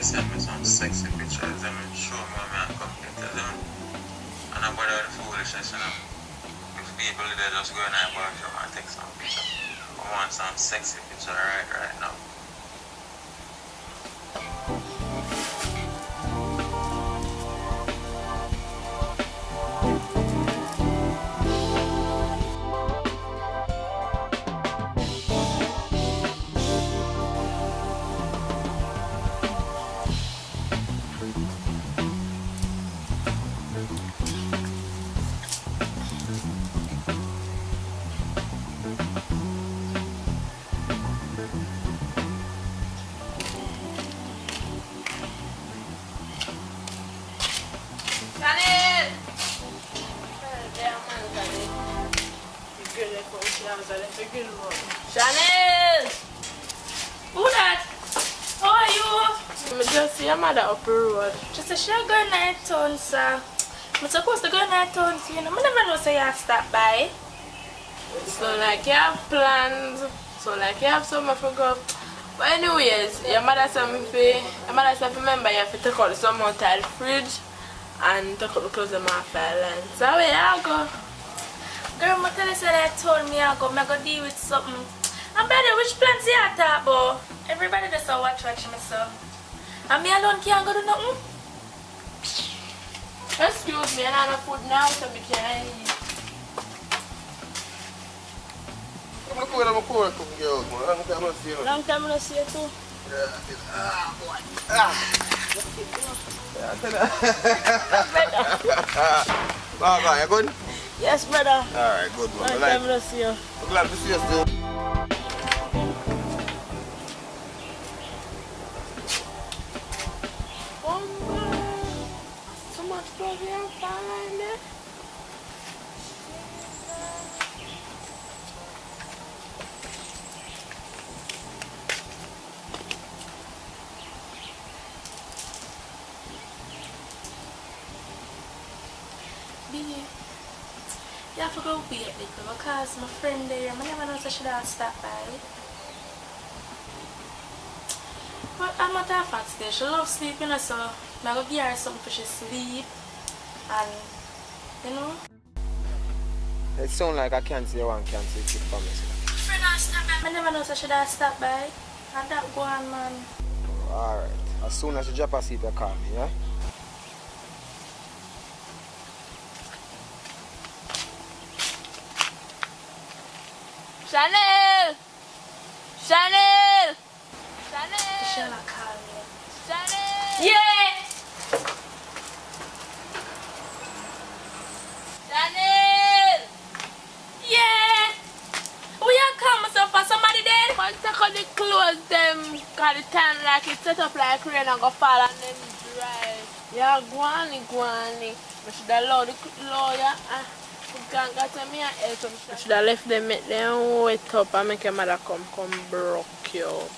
E: Send me some sexy pictures and show me how I come get them. And I bother the foolishness, you know. If people they just go in and bathroom and take some pictures. I want some sexy picture right now.
L: Chanel! Who that? How are you? I just see your mother up the road. Just say she going to town, sir. I'm supposed to go to town, you know. I never know say you have to stop by. So like you have plans. So like you have somewhere to go. But anyways, your mother said remember you have to take out some out of the fridge and take out the clothes them off the line. So where you go? Girl, I tell you that I told me I go deal with something. And better, which plans you talk about? Everybody just watch me so. And me alone can't go do nothing. Excuse me, I don't have food now, so we can't eat.
J: I'm going to cook girls, man. Long time I see you.
M: Long time I see you too.
J: Yeah, boy. Yeah, I tell you. Bye, you good?
M: Yes, brother.
J: Alright, good, man.
M: Long time I see you.
J: I'm glad to see you still.
L: So much coffee and fine there. You have to go wait little because my friend there, I never know if I should have stopped by. But I'm not that fat still. She loves sleeping, so I'm going to give her something for she sleep. And, you know.
B: It sounds like I can't see you and can't see you for me.
L: My friend has stopped by. I never know if I should have stopped by. And that go on, man.
B: Alright. As soon as you drop asleep, you call me, yeah?
L: Chanel! Chanel! Chanel! Shall I call me? Chanel! Yeah! Chanel! Yeah! We are coming so for somebody there?
N: But take out the clothes them, cause the time like it set up like rain and go fall and then dry. Yeah, guani. I should have allowed the lawyer. I should have left them, make them wet up and make your mother come broke you.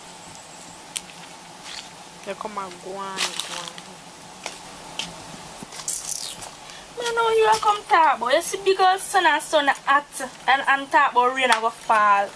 N: You come and go on.
L: I know you are come talk about. You see because sun and sun hot and talk about rain and go fall.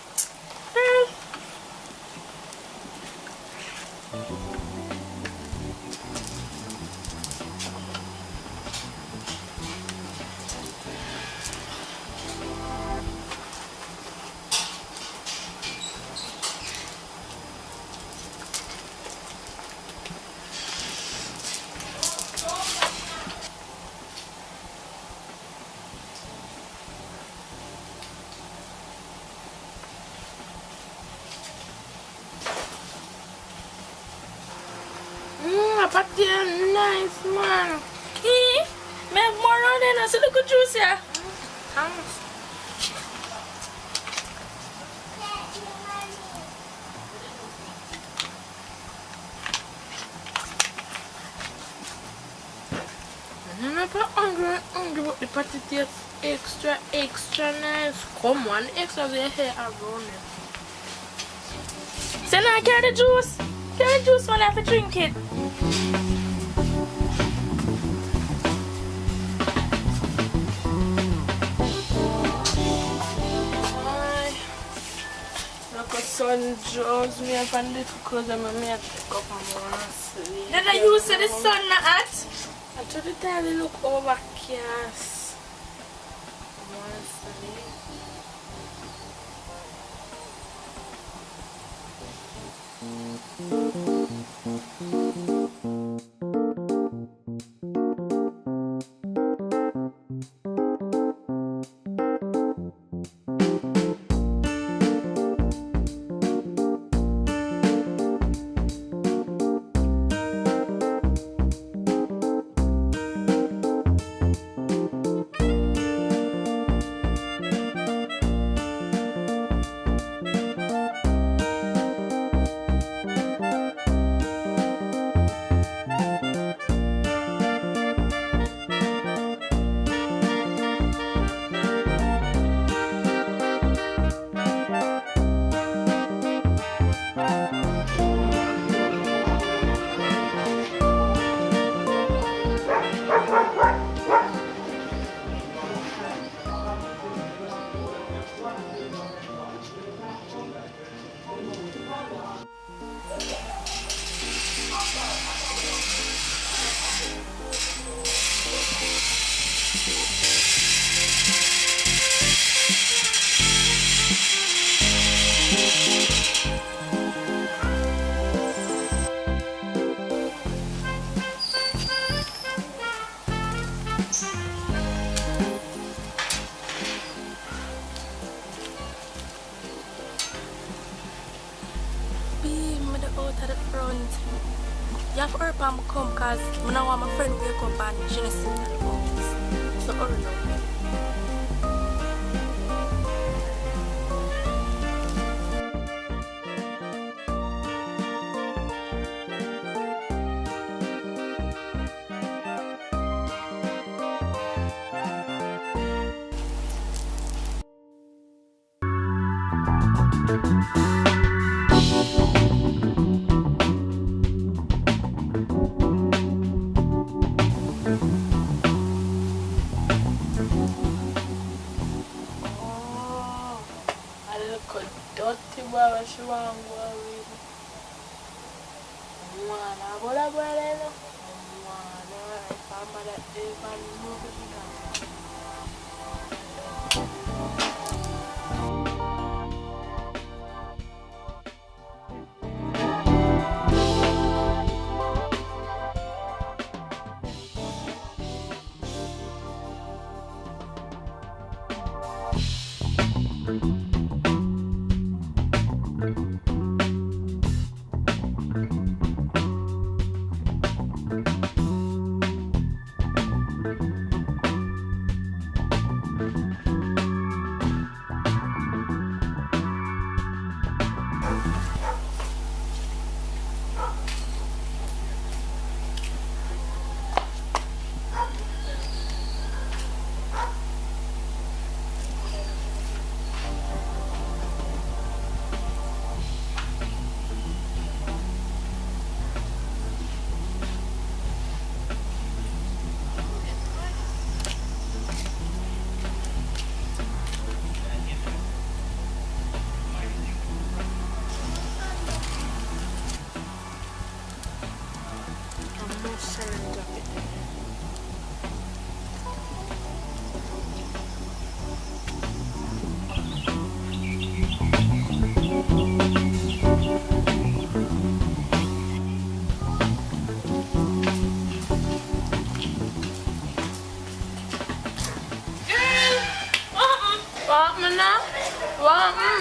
N: But they're nice, man.
L: Key, me have more on there now, so look at juice here.
N: I'm not hungry, but the patty tastes extra nice. Come on, extra the hair around it.
L: So now carry the juice. Carry the juice when I have to drink it.
N: Look at sun draws me up and little clothes and I take up and I want to sleep.
L: Did I use the sun not hot?
N: I told the time they look overcast. I want to sleep.
L: for me come because I don't want my friend to wake up and she not see me at the house. So hurry now. Dirty boy, she want to go with me. Mwana, bola bola. Mwana, if I'm mad even move it down.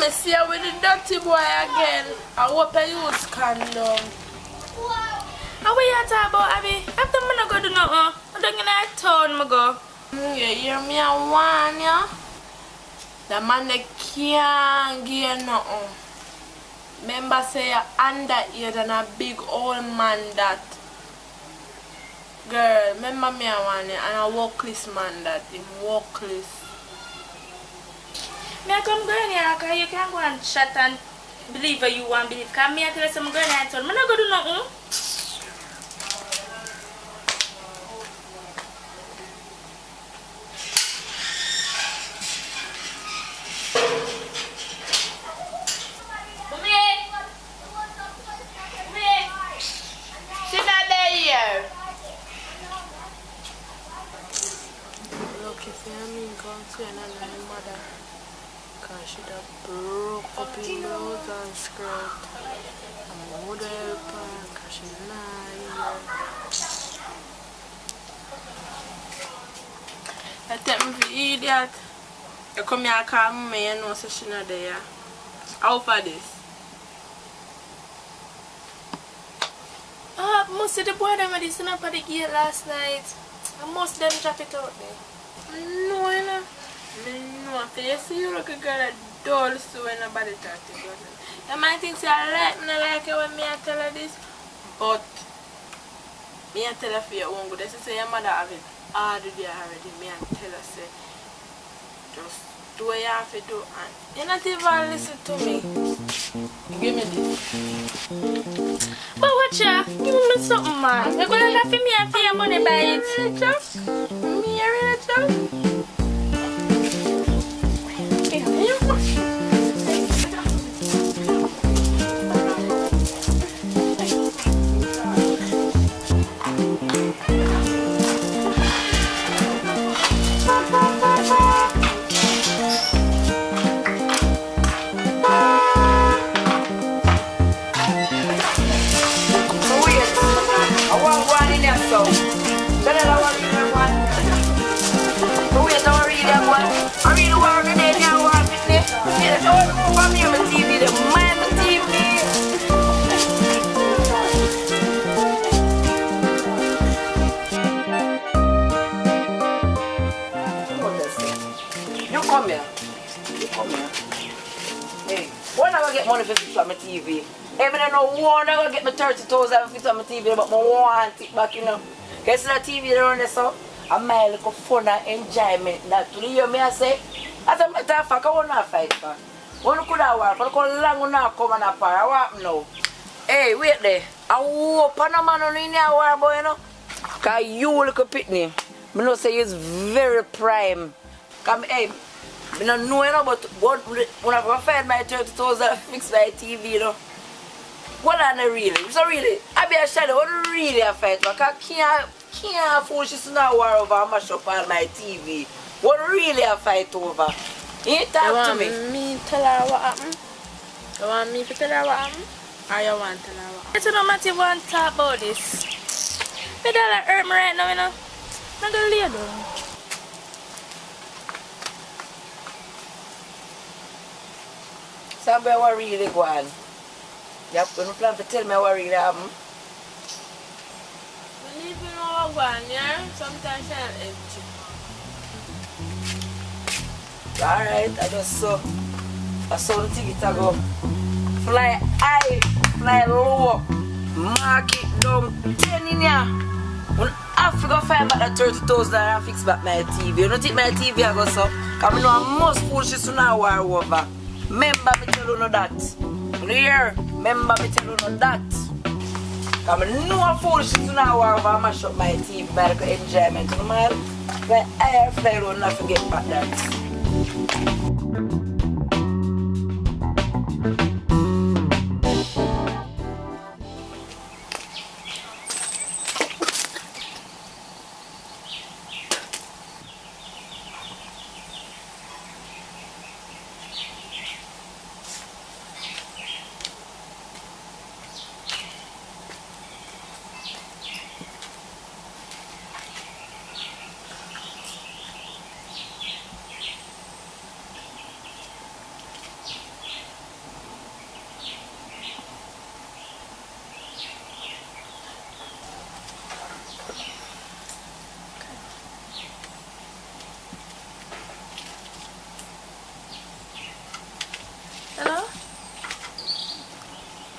L: I see you with the dirty boy again. I hope I use condom. How are you talking about, Abby? After I'm not going to do nothing, I'm going to turn my go. You hear me? I want you. The man that can't give you nothing. Remember, say you're underage and a big old man that. Girl, remember me, I want you. And a workless man that. Him workless. I come go in here because you can't go and chat and believe what you want to believe. Because I tell you some girl and son, I'm not going to do nothing. She's not there here. Look, if you mean come to another mother. She da broke up in nose and skirt. I'm going to help her because she's not here. I take me for idiot. You come here and call me and know so she's not there. How for this? I must see the boy that made this up at the gate last night. I must them drop it out there. No, you know. No, you see you look a girl that dull so when nobody talk to you. You might think I like me, like it when I tell her this, but me I tell her for your own good. She say your mother have it all the day already. Me I tell her say just do what you have to do and you not even listen to me. Give me this. But watch out, give me something, man. You're gonna have me and for your money by it. Me a real job.
G: I want one in there, so. come here. You come here. Hey, when I get money for fix up my TV? Even I know one I gonna get my 30,000 for fix up my TV, but I want it back, you know. Because the TV around there, so I'm my little fun and enjoyment. That to you, me I say, as a matter of fact, I want to fight for. One could have worked, but I long enough come and apart. I want now. Hey, wait there. I hope no man on in here war boy, you know. Cause you look a pitney. I know say he's very prime. Come hey, I don't know you know, but when I find my 30,000 fix my TV, you know. What are they really? So really, I be a shadow, what really a fight? But I can't force you to now war over and mash up all my TV. What really a fight over? You talk to me.
L: You want me tell her what happened? You want me to tell her what happened? Or you want to tell her what happened? You know what you want to talk about this? You don't hurt me right now, you know? I'm going to lay down.
G: Somebody what really go on? You have to plan to tell me what really happened.
L: When you know what go on, yeah? Sometimes I'm empty.
G: Alright, I saw the ticket to go. Fly high, fly low, mark it down, 10 in here. When I go find back that 30,000 and fix back my TV. You don't think my TV I go so? Because I know I must push this to now war over. Remember me tell you no that. You hear? Remember me tell you no that. Because I know I push this to now war over and mash up my TV by the enjoyment. You know, fly high, fly low, not forget about that.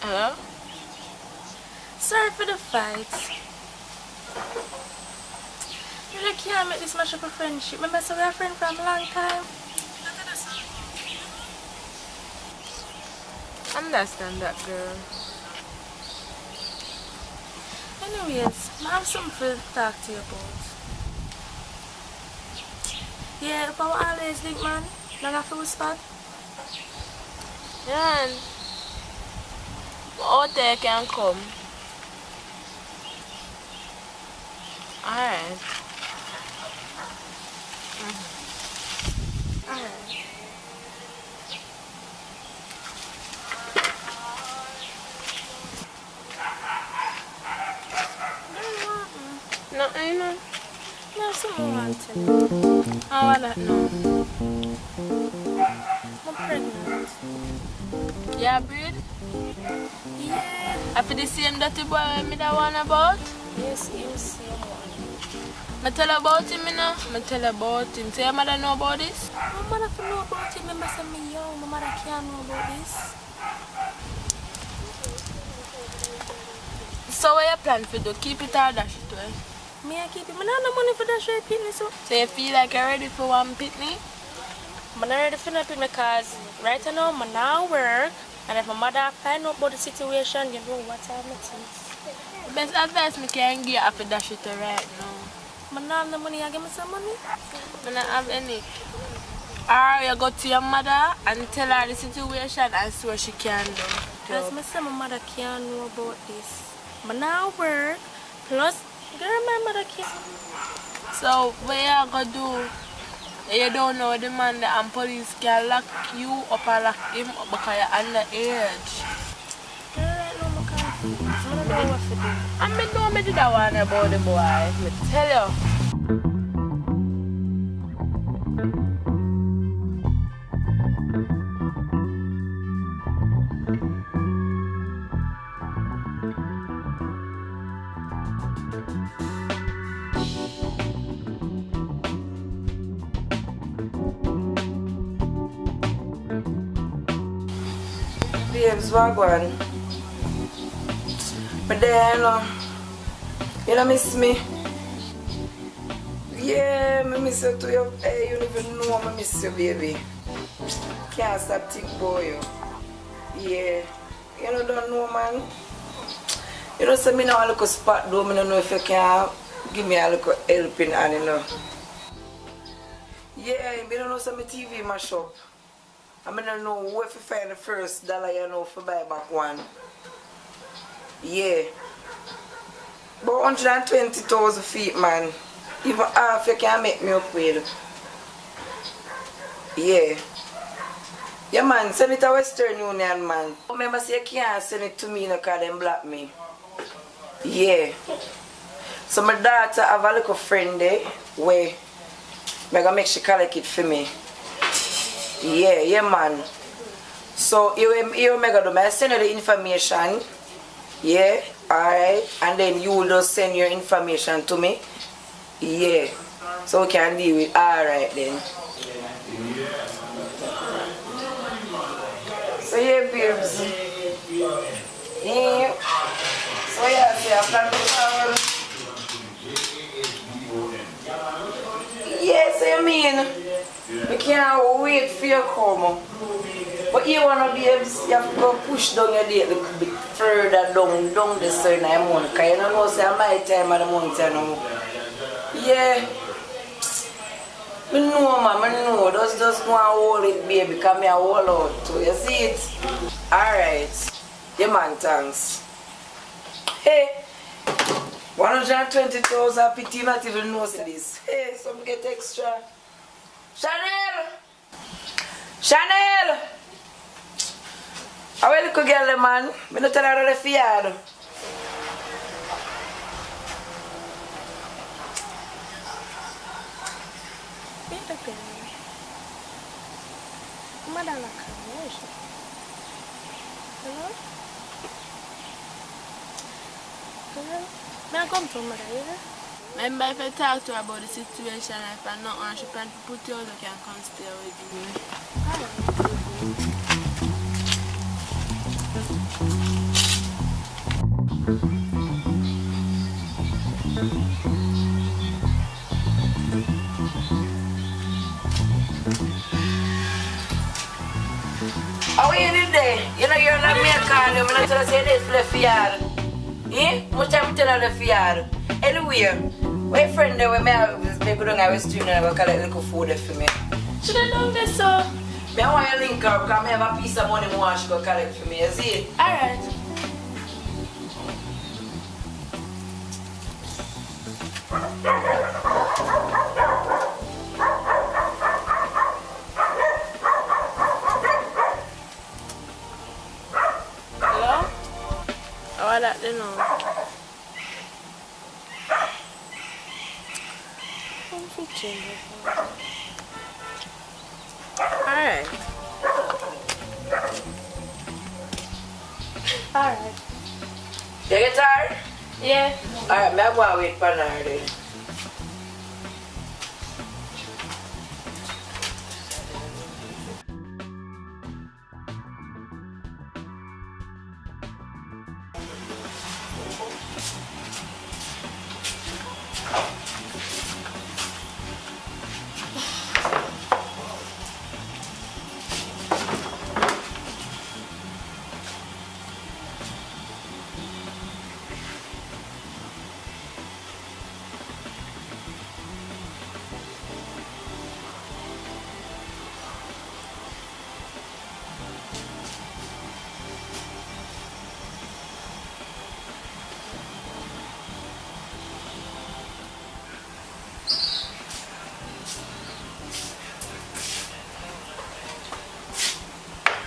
L: Hello? Sorry for the fight. You really can't make this much of a friendship. Remember, so we're friends from a long time. Understand that, girl. Anyways, I have something to talk to you about. Yeah, if I always think, man, don't have to whisper. Yeah, and out there can come. Alright. Alright. No, I know. No, someone wanted. How I don't know. I'm pregnant. Yeah, breed? Yeah. After the same dirty boy me that one about? Yes, him same one. I tell about him, you know? I tell about him. So your mother know about this? My mother know about him. Remember say me young. My mother can't know about this. So what you plan to do? Keep it or dash it away? Me I keep it. I don't have no money for dash away pitney. So you feel like you're ready for one pitney? I'm not ready for nothing because right now I'm now work. And if my mother find out about the situation, you know what I'm doing. The best advice I can give after that shit right now. I don't have no money, I give me some money. I don't have any. Or you go to your mother and tell her the situation and see what she can do. Because I say my mother can't know about this. I now work, plus, girl, my mother can't. So what you going to do? You don't know the man and police can lock you up and lock him up because you're underage. Girl, right now I can't. I don't know what to do. And I know I did that one about the boy. I tell you.
O: babes, wagwan. But then, you know, miss me? Yeah, I miss you too. Hey, you don't even know I miss you, baby. Can't stop think about you. Yeah. You know, don't know, man. You know, so me now a little spot though. I don't know if you can give me a little helping hand, you know. Yeah, I don't know some TV mash up. I don't know where to find the first dollar, you know, for buy back one. Yeah. But 120,000 feet, man. Even half you can make me up with. Yeah. Yeah, man, send it to Western Union, man. Remember, say you can't send it to me because them block me. Yeah. So my daughter have a little friend there where I'm gonna make she collect it for me. Yeah, man. So you make do I send you the information. Yeah, alright. And then you will just send your information to me. Yeah. So we can deal with alright then. So yeah, babes. Yeah. So yeah, see, I plan to travel. Yes, I mean, we can't wait for you to come. But you wanna be able to, you have to go push down your date a little bit further down the certain month. Because you don't know, say, my time of the month, you know. Yeah. I know, man, I know. Just go and hold it, baby, because I hold out too. You see it? Alright. Yeah, man, thanks. Hey. 120,000 pity not even know this. Hey, some get extra. Chanel! Chanel! How are you, girl, man? I'm not telling her the fiard.
L: Hello? May I come to mother, yeah? Remember if I talk to her about the situation, if I'm not on, she plan to put you out, I can come stay with you.
O: How are you today? You know you're not me a call you, I'm not tell you say this for the fiard. Eh? Much time tell her the fiard. Anyway, my friend there when I go down I was doing and I go collect little food for me.
L: Should I know this so?
O: I want you to link her because I have a piece of money more she go collect for me, you see it?
L: Alright. Hello? Oh, I don't know.
O: Alright.
L: Alright.
O: You get tired?
L: Yeah.
O: Alright, I'm going to wait for her then.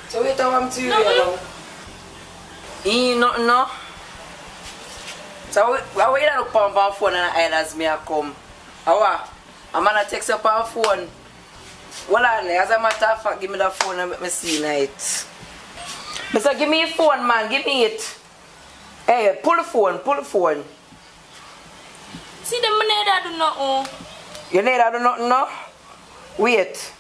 O: So wait till I'm to you, you know. Ain't nothing, no. So I wait to look on my phone and I as me I come. How? I'm gonna text up on phone. Well, as a matter of fact, give me the phone and let me see night. Mister, give me your phone, man. Give me it. Hey, pull the phone, pull the phone.
L: See, the money that do nothing.
O: You need to do nothing, no? Wait.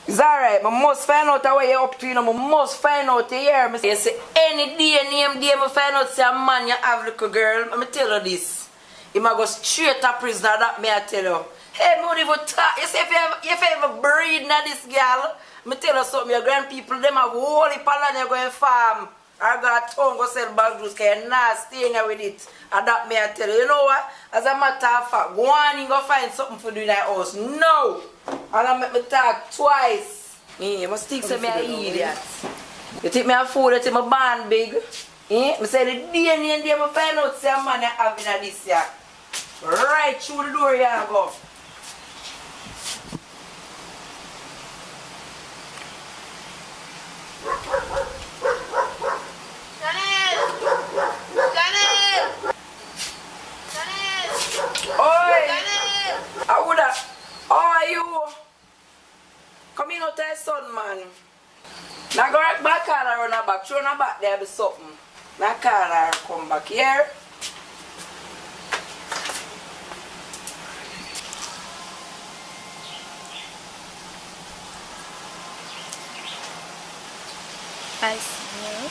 O: It's alright, I must find out what you're up to, you know, I must find out you hear me. You say any day, name day, I find out say a man you have little girl, let me tell you this. You might go straight to prison, that me I tell you. Hey, me don't even talk. You say if you ever breed na this girl, me tell you something, your grand people, them have whole heap of land you go and farm. I got a tongue go sell bag juice, because you're not staying here with it. And that me I tell you. You know what? As a matter of fact, go on and go find something for do in that house. No! And I make me talk twice. You must think so me an idiot. You think me a fool, you think me born big. I say the day and day I find out say a man you have in this year. Right through the door you go. I would have. How are you? Come in out there, son, man. Now go right back and run back. Throw her back there, be something. Now call her, come back here.
L: I smell.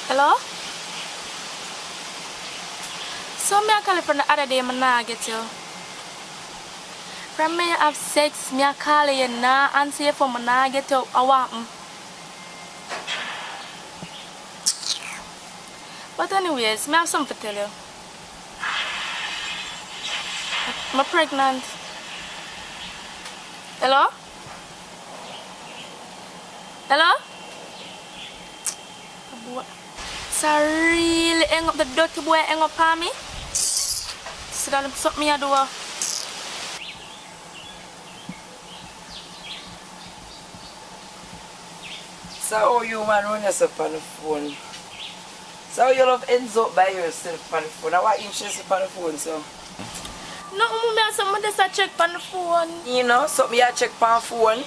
L: Hello? So me I call you from the other day, I nah get you. From me I have sex, me I call you nah answer you for me nah get you. I want. But anyways, me have something to tell you. I'm pregnant. Hello? Hello? So really hang up the dirty boy hang up on me? So that something me a do.
O: So how you man run yourself on the phone? So how you love ends up by yourself on the phone? Now what interest you on the phone so?
L: No, me have something just check on the phone.
O: You know, something you check on the phone.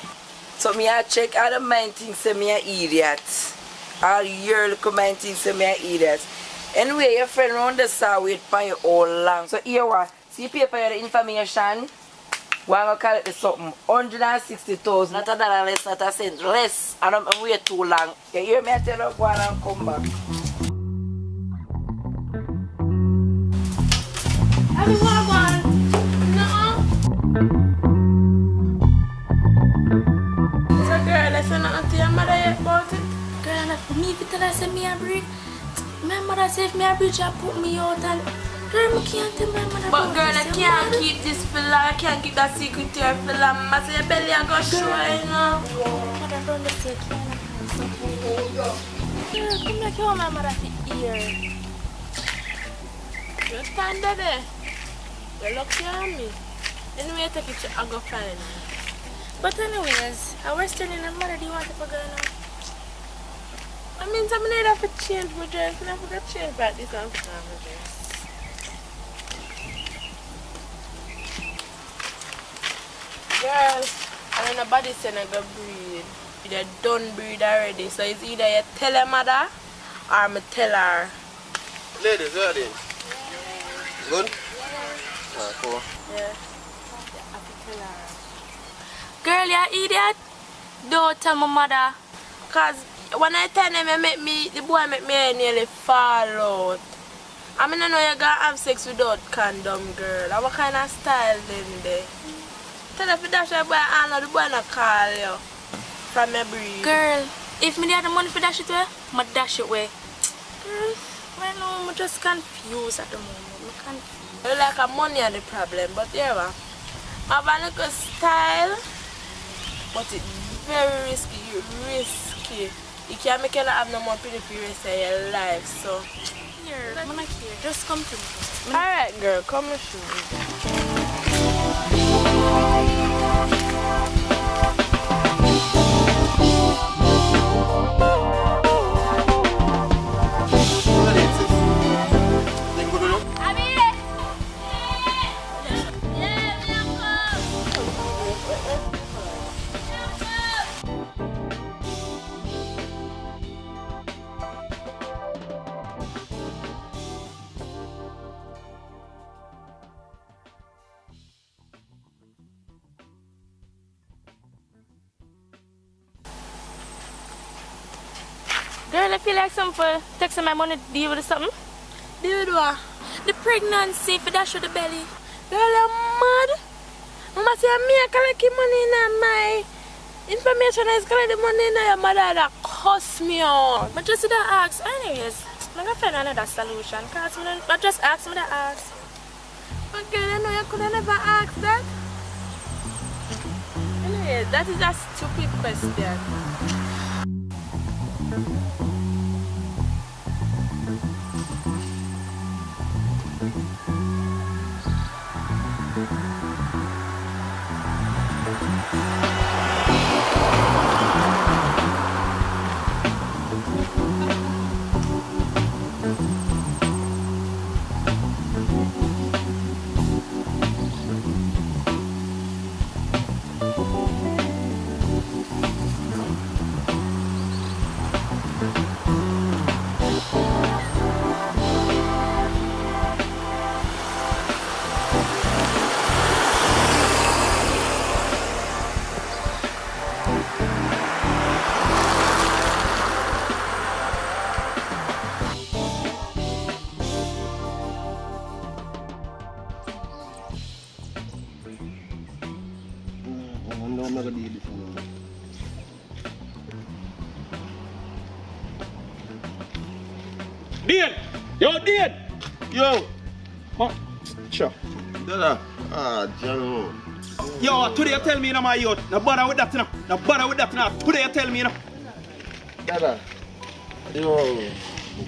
O: Something you check all the mind things say me an idiot. All your little mind things say me an idiot. Anyway, your friend round the saw wait for you all long. So here what? See paper the information. We're going to call it the something. 160,000. Not $1 less, not a cent less. And I'm wait too long. You hear me I tell you go on and come back.
L: Everyone, no.
N: So girl, I said nothing to your mother yet about it?
L: Girl, not for me if you tell her say me a breed. My mother say if me a breed, she put me out and girl, I can't tell my mother.
N: But girl, I can't keep this for long. I can't keep that secret to her for long. I say your belly and go show you know.
L: Mother don't say girl, come like you want my mother to hear.
N: Just stand there. You're lucky on me. Anyway, take it to I go find her.
L: But anyways, I was telling her mother, do you want to go now?
N: I mean, I need to have to change my dress. I have to change back this and put on my dress. Girl, I don't know nobody saying I go breed. You done breed already. So it's either you tell her mother or me tell her.
J: Ladies, you ready? Good? Ah, cool.
N: Yeah.
L: Girl, you idiot. Don't tell my mother.
N: Cause when I tell him the boy make me nearly fall out. I mean I know you gonna have sex without condom, girl. What kind of style then there? Tell her if you dash your boy and the boy not call you from your breed.
L: Girl, if me had the money for dash it away, I dash it away. Girl, right now I'm just confused at the moment. I'm confused.
N: You like a money are the problem, but yeah, I have a little style, but it's very risky. You can't make you not have no more pretty for the rest of your life, so.
L: Here, I'm not here. Just come to me.
N: Alright, girl, come and show me.
L: Girl, I feel like something for texting my money to deal with something. Deal with what? The pregnancy for that show the belly. Girl, I'm mad. Mama say me I collect money in my information is collect the money in your mother that cost me out. But just that ask. Anyways, I'm gonna find another solution. Cause I just ask me that ask. But girl, I know you could have never ask that. Anyway, that is a stupid question.
A: I'm not gonna do this one.
P: Dan! Yo, Dan!
J: Yo!
P: Huh? Sure.
J: Dada. Ah, John.
P: Yo, today you tell me, my youth. No bother with that, no. No bother with that, no. Today you tell me, no.
J: Dada. Yo,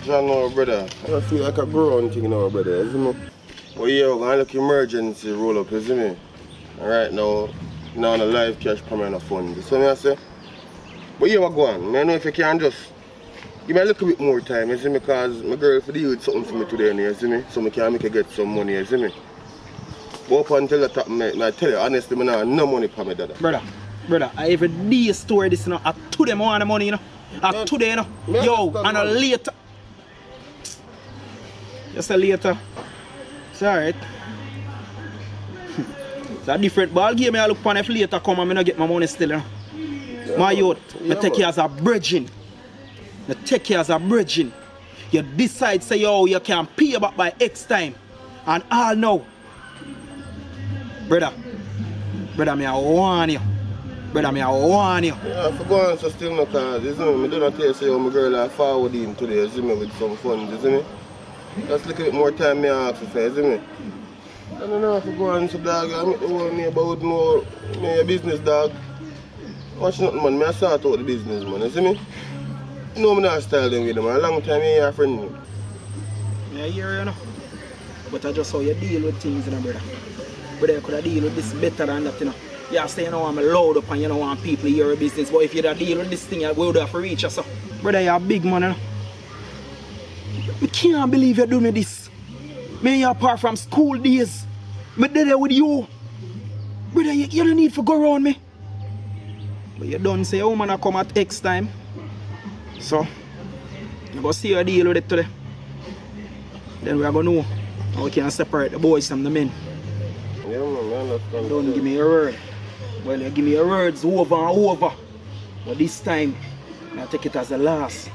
J: John, brother. I feel like a grown thing now, brother, isn't it? Well, yeah, we're gonna look emergency roll up, isn't it? Alright now on a live cash permanent fund. You see what I say? But yeah, we're going. I know if you can just give me a little bit more time, you see me, because my girl for deal with something for me today, you see me? So I can make her get some money, you see me? But up until the top, I tell you, honestly, I have no money for me, Dada.
P: Brother, I every day store this, you know. I to them want the money, you know. I today, you know. Yo, and a later. Just a later. It's alright. It's a different ball game. I look upon if later come and I get my money still, you know. Yeah, my youth, I take you as a bridging. I take you as a bridging. You decide, say, yo, you can pay back by X time. And all now. Brother, me I warn you. Brother, me I warn you.
J: Yeah, for going so still no cause, you see me? I do not tell you, say, oh, my girl I forward him today, you see me, with some funds, you see me? Just a little bit more time me ask for, you see me? I don't know if I go on so dog, I make the whole neighbor would know me a business dog. Watch nothing man, I start out the business man, you see me? You know me not style them with them, a long time you are friend.
P: Yeah, I hear you know. But I just how you deal with things, you know, brother. Brother, you could have deal with this better than that, you know. You say you know I'm loud up and you don't want people to hear your business, but if you deal with this thing, you would have to reach us. Brother, you're a big man, you know. I can't believe you do me this. Me apart from school days. Me there with you. Brother, you don't need to go around me. But you don't say, oh man, I come at X time. So, I'm going to see you deal with it today. Then we are going to know how we can separate the boys from the men.
J: Yeah, man, I understand.
P: Don't give me your word. Well, you give me your words over and over. But this time, I take it as the last.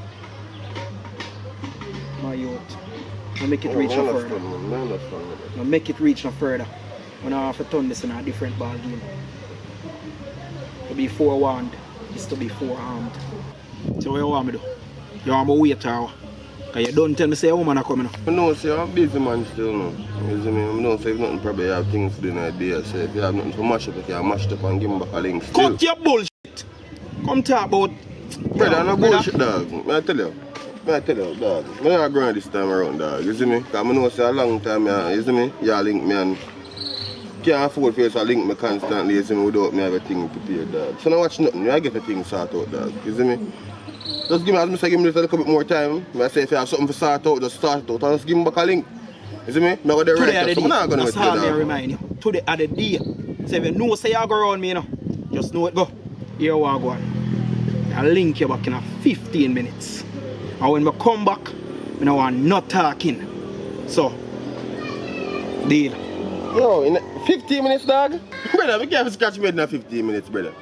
P: My youth. I make it reach no further. I make it reach no further. When I have to turn this in a different ball game. To be forewarned is to be forearmed. So what you want me to do? You want me to wait or what? Because you don't tell me say a woman are coming up.
J: I know say I'm busy man still now. You see me? I know say if nothing probably have things to do in a day. So if you have nothing to mash up, you can mash it up and give me back a link still.
P: Cut your bullshit! Come talk about...
J: Brother, no bullshit dog. I tell you, dog. I'm not going this time around, dog. You see me? Because I know say a long time, you see me? You link me and can't afford for you to link me constantly, you see me, without me have a thing prepared, dog. So now watch nothing, I get a thing sorted out, dog. You see me? Just give me, as I say, give me a little bit more time. I say if you have something to sort out, just start it out and just give me back a link. You see me? I'm not going to
P: Today so I'm not going to wait you, remind you. Today are the day. So if you know say you go around me, you know, just know it go. Here we go on. I'll link you back in 15 minutes. And when I come back, I want not talking. So, deal.
J: Yo, in 15 minutes, dog? Brother, we can't scratch me in 15 minutes, brother.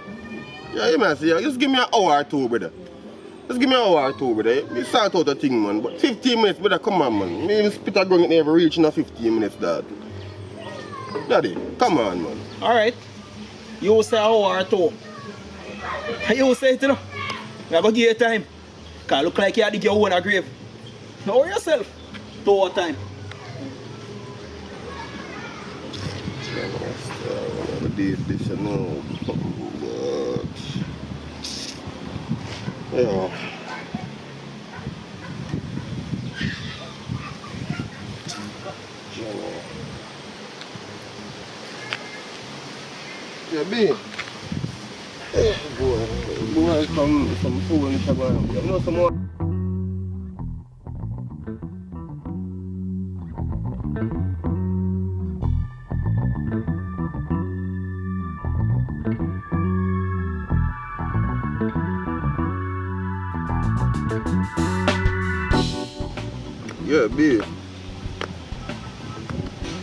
J: Yeah, you man, see, just give me an hour or two, brother. Just give me an hour or two, brother. We sort out a thing, man. But 15 minutes, brother, come on, man. Me even spit a gun, it never reach in a 15 minutes, dad. Daddy, come on, man.
P: Alright. You say an hour or two. You say it, you know. You have to give you time. Because look like you dig your own grave. Now worry yourself. 2 hour time.
J: I did this, you know. But... yeah. Yeah, B. Hey, boy. Boy, some food in the bar. You know some more? Yeah, B.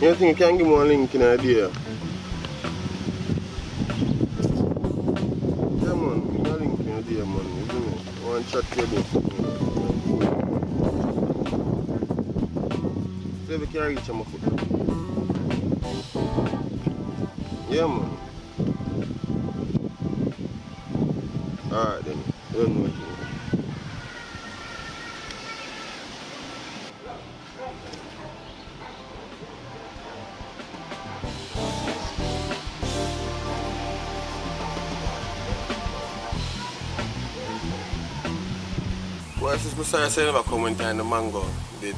J: You think you can give me a link in idea? Yeah, man. Give me a link in idea, man. Isn't it? I want to chat to you about something. See if we can reach him. Yeah, man. Alright then. You don't know it. Well, since I say never come when time the mango did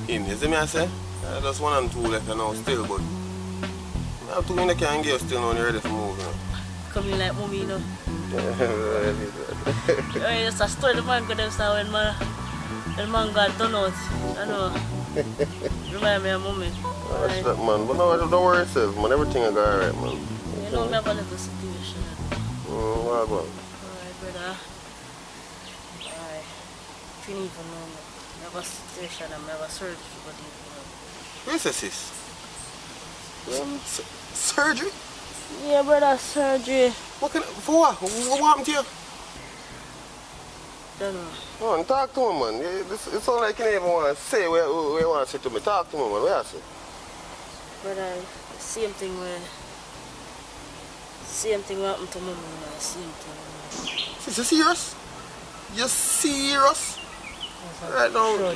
J: in. You see me I say? Just 1 and 2 left now still, but I have 2 in the can give still now ready for move, you know.
M: Come in like mommy, you know. It's a story the mango them say when the mango done out. I know. Remind me of mommy.
J: That's that, man. But no, don't worry yourself, man. Everything will go alright, man.
M: You know, me have a little situation.
J: What about?
M: Alright, brother. Alright. If you even know me, I have a situation and I have a surgery for the
J: Where is this? Surgery?
M: Yeah, brother, surgery.
J: What can for what? What happened to you?
M: Don't know.
J: Man, talk to me, man. It sounds like you don't even want to say what you want to say to me. Talk to me, man. What you say?
M: Brother, same thing happened to mama, man. Same thing.
J: Is you serious? You serious? Right now, a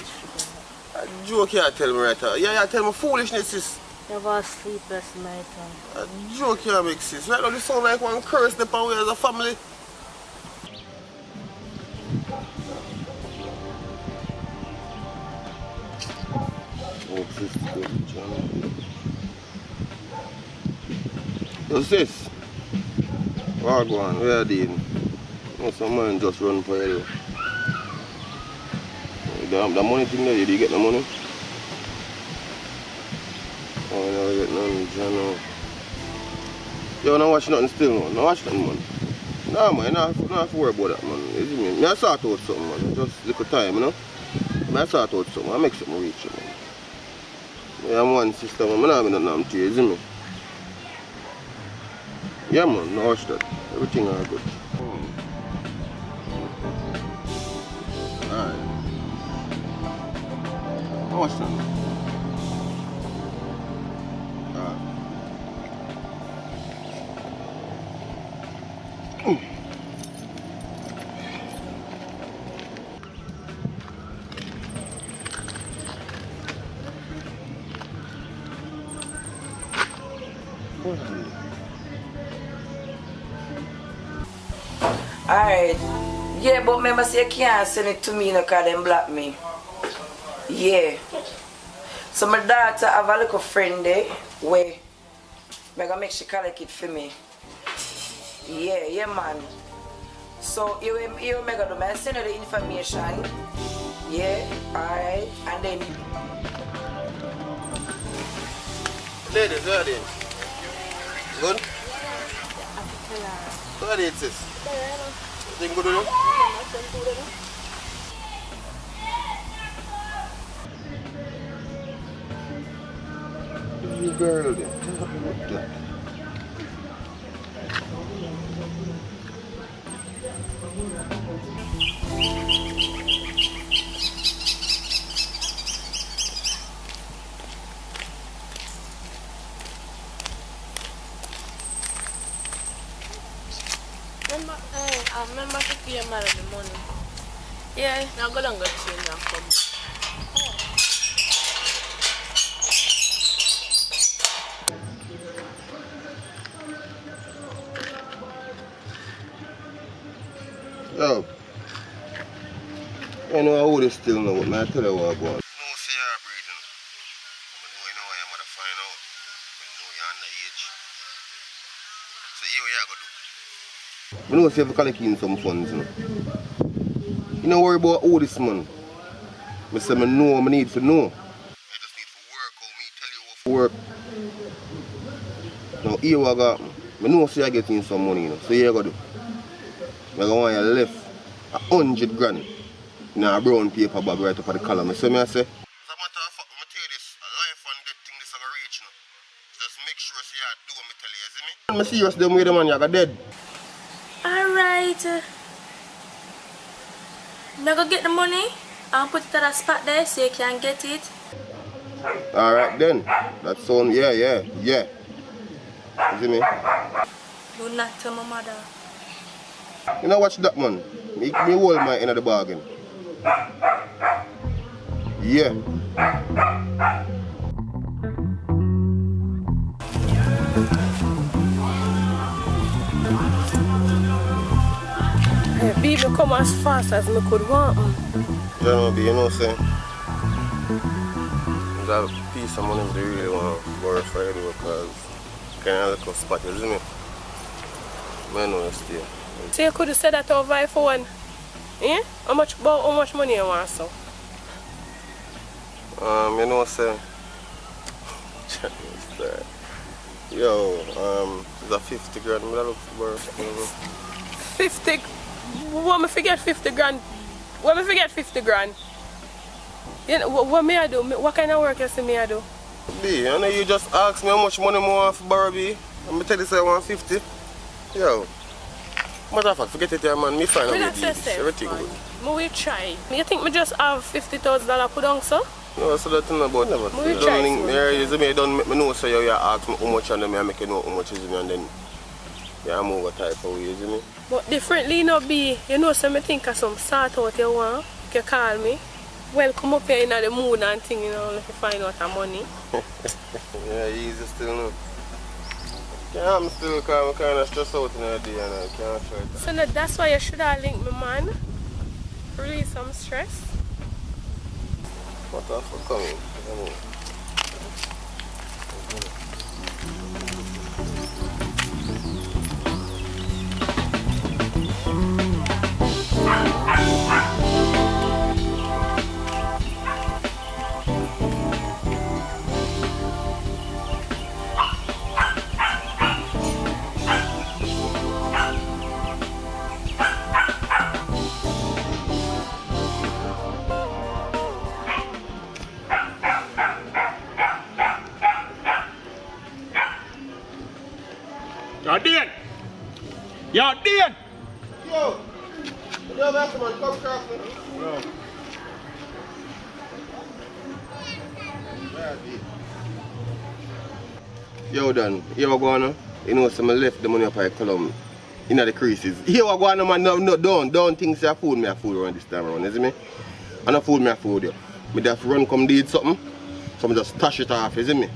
J: joke you tell me right now. Yeah, you tell me foolishness is.
M: Never sleep last night.
J: A joke you make sis. Right now, this sound like one curse the power as a family. Oh, so sis, what go on? Where are they? Some man just run for you. The money thing there, did you get the money? Oh, I never get none, you know. You don't watch nothing still, man. No watch nothing, man. Nah, man, you don't have to worry about that, man. You see me? I sort out something, man. Just little time, you know. I sort out something. I make something reach you, man. I'm one sister, man. I don't have nothing to you, you see me? Yeah, man, no watch that. Everything is good. Alright. No watch that. Alright.
O: Alright. Yeah, but remember say you can't send it to me because them block me. Yeah. So my daughter have a little friend there where I'm gonna make she collect it for me. Yeah, man. So you make a do I send you the information. Yeah, alright. And then
J: Ladies, where are they? Good? Where are they, sis? Everything good, you know? You girl there. What the?
N: remember to pay your mother the money. Yeah, now go down, go change and come.
J: Yo, I know how this still know, but I tell you what I'm going. I know if you collect in some funds, you know. You don't worry about all this man. I say I know I need to know. I just need to work how me tell you how to work. Now here what I got. I know if you get in some money, you know. So here I go do. I want you left 100 grand in a brown paper bag right up at the column. So I say, as a matter of fact, I tell you this, a life and death thing this is going to reach, you know. Just make sure you do what I tell you, see me? I'm serious, them way the man, you're dead.
L: Alright. Now go get the money and put it at a spot there so you can get it.
J: Alright then. That sound, yeah. You see me?
L: Do not tell my mother.
J: You know watch that man? Me hold my end of the bargain. Yeah.
N: Baby, come as fast as I could want.
J: You know, you know what I'm saying? There's a piece of money they really want to borrow for you because kind of like a spot, you see me? I know you stay.
N: So you could have said that over the phone? Yeah? How much money you want, so?
J: You know what I'm saying? Yo, there's a 50 grand I look for.
N: 50? What me forget 50 grand? What me forget 50 grand? You know, what may I do? What kind of work you see me I do?
J: B, I know you just asked me how much money I want for borrow, B. I'm tell you say I want 50. Yo. Matter of fact, forget it here, man. Me find out everything good.
N: Me will try. You think me just have $50,000 put on, so?
J: No, so that's not about never.
N: Me will try.
J: You don't make me know so you ask me how much and then I make you know how much is me and then you move a type of way, you see me?
N: But differently not be, you know, so I think of some sort out you want, you call me. Well, come up here in the mood and thing, you know, if you find out the money.
J: Yeah, easy still no. Yeah, I'm still kind of stressed out in the day and I can't try it.
N: So no, that's why you should have linked me, man. Release some stress.
J: What the fuck coming?
P: Yo, Dan! Yo, Dan!
J: Yo! Yo, that's man, come cross me. Yo. Yo, Dan, here we go on. You know, so I left the money up at Column in the creases. Here we go on, man. No, don't think say I fool me, I fool around this time around, you see me? I don't fool me, I fool you. I just run come did something, so I just stash it off, you see me?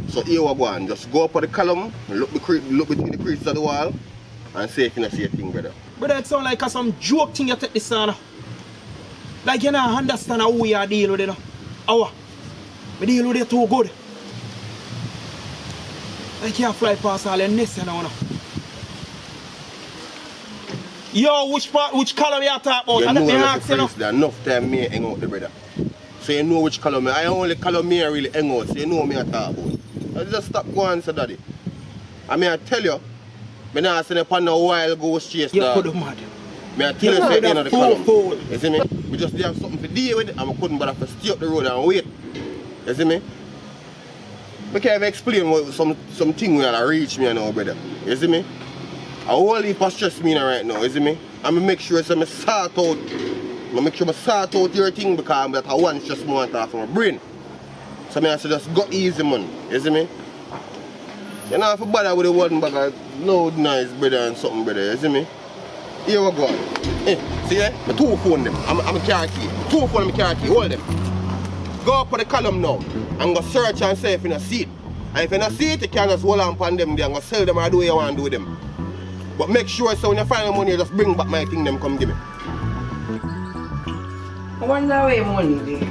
J: So here we go on, just go up on the column, look between the creases of the wall, and see if you see a thing, brother.
P: Brother, it sound like some joke thing you take this on. Like you don't understand how we are deal with it. How? We deal with it too good. Like you fly past all the nests, you know. Yo, which color you talk about?
J: You
P: Let me ask you.
J: There's enough time me hang out the brother. So you know which color me. I only color me really hang out, so you know me I talk about. I just stop going, so daddy. I mean I tell you, I not send upon a wild ghost chase.
P: You could have mad.
J: I tell you say the column. You see me? We just have something to deal with it and we couldn't bother to stay up the road and wait. You see me? I can't even explain what something will reach me now, brother. You see me? I whole heap of stress me right now, you see me? I'm gonna make sure I sort out your thing because that one just want off from my brain. So I say just go easy, man. You see me? You know, if you bother with the one bag of loud nice, brother, and something, brother, you see me? Here we go. See there? My 2 phone them. I'm a car key. 2 phone, I'm a car key. Hold them. Go up on the column now and go search and see if you don't see it. And if you don't see it, you can just hold on upon them there and go sell them or do what you want to do with them. But make sure so when you find the money, you just bring back my thing, them come give me.
O: I wonder where money there.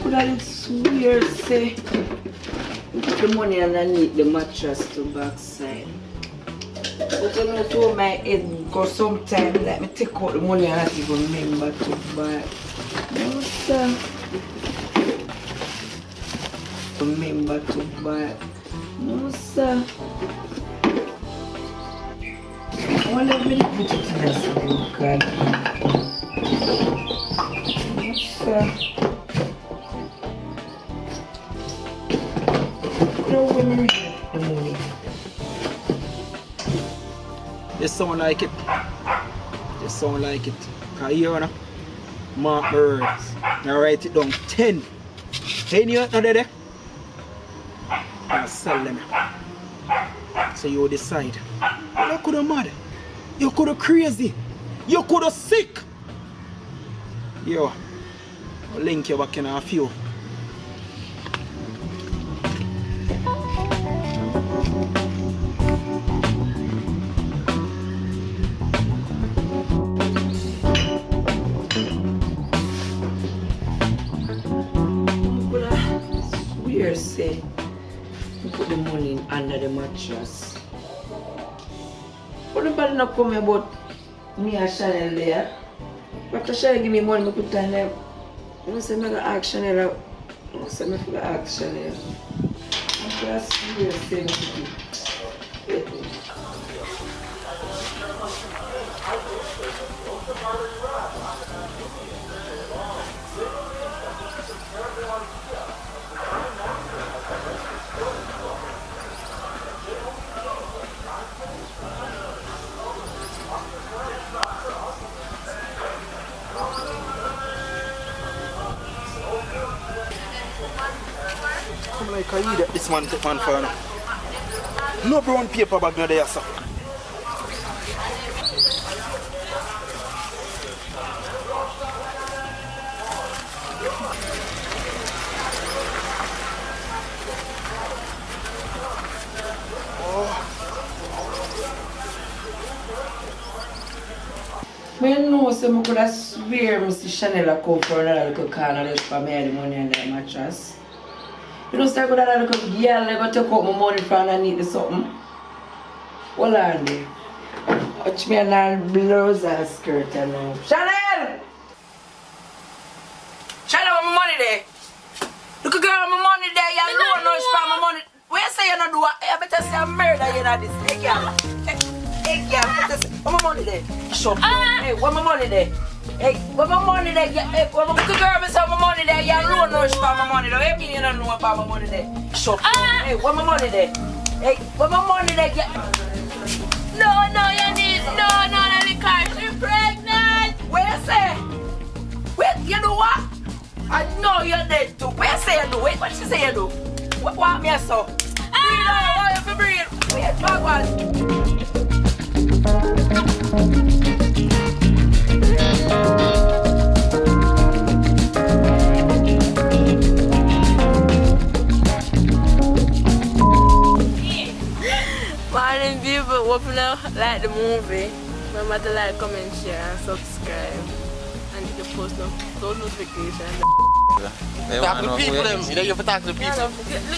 O: Could I swear say put the money underneath the mattress to backside. But you know to my head go sometime let me take out the money and not even remember to buy. No sir. Remember to buy. No sir. I wonder if we put it in this God. No sir. The money.
P: You sound like it. You sound like it. Cause here now, mark my words. Now write it down. 10. 10 you know there. I'll sell them. So you decide. You could have mad. You could have crazy. You could have sick. Yo, I'll link you back in a few.
O: Say you put the money under the mattress. But nobody not come about me and Chanel there. After Chanel give me money, I put it on there. You know, say I ask Chanel. I say I ask Chanel. That's serious thing to do.
P: Like I eat this man take man for now. No brown paper bag no there, sir.
O: I know so I could have swear Mr. Chanel come for another little corner for me and the money under the mattress. You know, so I could have a little girl I go take out my money from underneath the something. Hold on there. Watch me and all blouse and skirt and all. Chanel! Chanel, where my money there? Look at girl, my money there. You don't know for my money. Where you say you don't do it? I better say I'm murder you know this. Hey, girl. Hey, girl. Where my money there? Shut up. Hey, where my money there? Hey, where my money there? Hey, where my girl say my money there? You don't know for my money there. What do you mean you don't know about my money there? Shut up. Hey, where my money there? Hey, where my money there?
N: No, you need no, because she's pregnant.
O: Where you say? Wait, you know what? I know you're dead too. Where you say you do? Wait, what she say you do? What me so? Breathe out, how you fi breathe? Wait, backward.
N: Morning people, hope you like the movie. Remember to like, comment, share and subscribe. And you can post those notifications.
J: Talk to the people them. You know you have to talk to the people.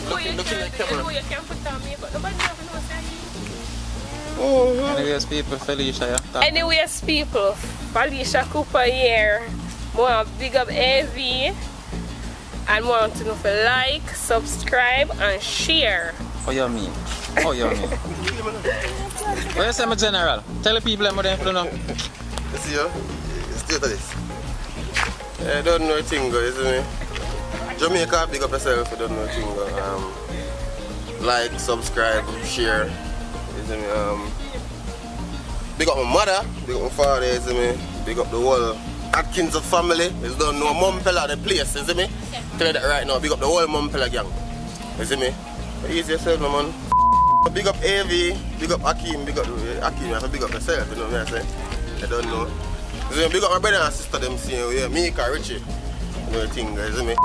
N: Look in the camera. You can put on me, but nobody ever knows that.
Q: Anyways people, Felicia, yeah.
N: Anyways people, Felicia Cooper here. More big up AV. And more to know for like, subscribe and share.
Q: What you mean? Oh, you mean? What you say, my general? Tell the people what they know.
J: You see, straight to this. I don't know a thing, isn't it? Jamaica, big up yourself, you don't know a thing. Like, subscribe, share, isn't it? Big up my mother, big up my father, isn't it? Big up the whole Atkins of family. You don't know Mumpella the place, isn't it? Tell you that right now, big up the whole Mumpella gang, isn't it? Ease yourself, no man. Big up AV, big up Akeem, big up Akeem, you have to big up yourself, you know what I'm saying? I don't know. So big up my brother and sister, them saying, yeah, Mika, Richie. You know the thing, guys, you know?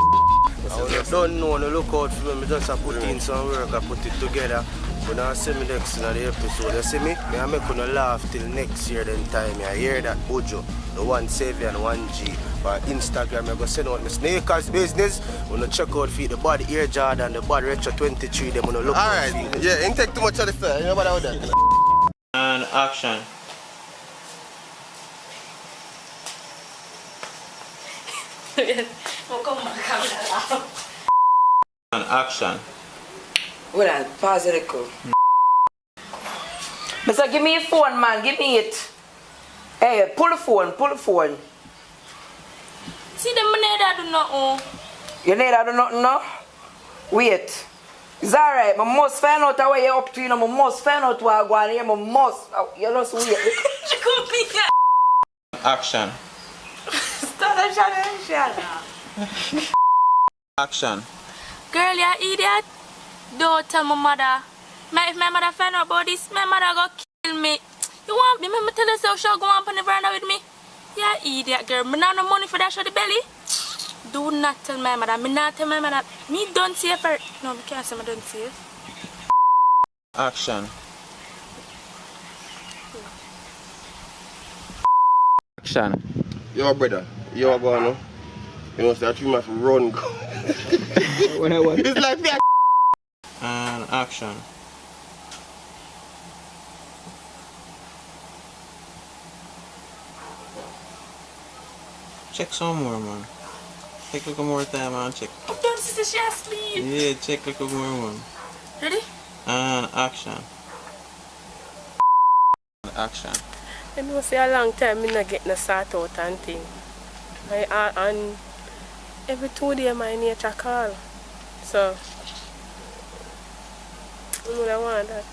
R: I don't know, no look out for me, just put in some work, I put it together. When I see me next in the episode, you see me? I make you laugh till next year then time. I hear that Ojo, the 1 Savior and 1G. For Instagram, I go send out my sneakers business. When I check out for the body Air Jordan, the body Retro 23, them gonna look
J: alright, yeah, ain't take too much of the fair, you know about that?
E: And action. And action.
O: Well, pause it, cool. Mister, give me your phone, man. Give me it. Hey, pull the phone. Pull the phone.
L: See them neither do nothing.
O: You neither do nothing, no? Wait. It's alright. I must find out what you're up to. You know, I must find out what I'm going here. I must. You just wait.
L: She come here.
E: Action.
L: Stop that shot.
E: Action.
L: Girl, you idiot. Don't tell my mother. If my mother find out about this, my mother go kill me. You want me? Me tell her so she'll go on the veranda with me. Yeah, idiot girl. Me not no money for that show the belly. Do not tell my mother. Me not tell my mother. Me don't see it for. No, me can't say me don't see it.
E: Action. Action.
J: Yo, brother, you are going, no? You know, so I treat my run. It's like that.
E: And action. Check some more, man. Take a little more time, man. Check.
L: Don't see she asleep.
E: Yeah, check a little more, man.
L: Ready?
E: And action. Action.
S: I know say a long time I not get no sort out and thing. And every 2 days my nature call. So I don't want that.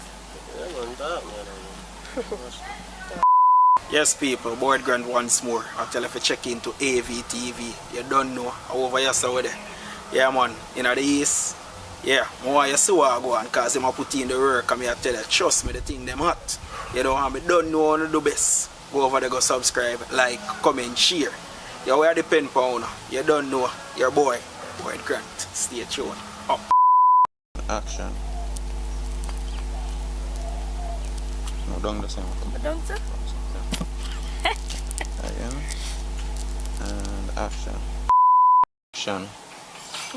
P: Yes, people, Board Grand once more. I tell you if you check into AVTV, you don't know over yesterday. Yeah, man, in the east. Yeah, more you see what I go on because I put in the work and I tell you, trust me, the thing them hot. You know, I don't know how to do best. Go over there, go subscribe, like, comment, share. You wear the pen pound. You don't know your boy, Board Grant. Stay tuned. Up.
E: Action. No, don't the same.
L: Don't sir.
E: Again. And action. Action.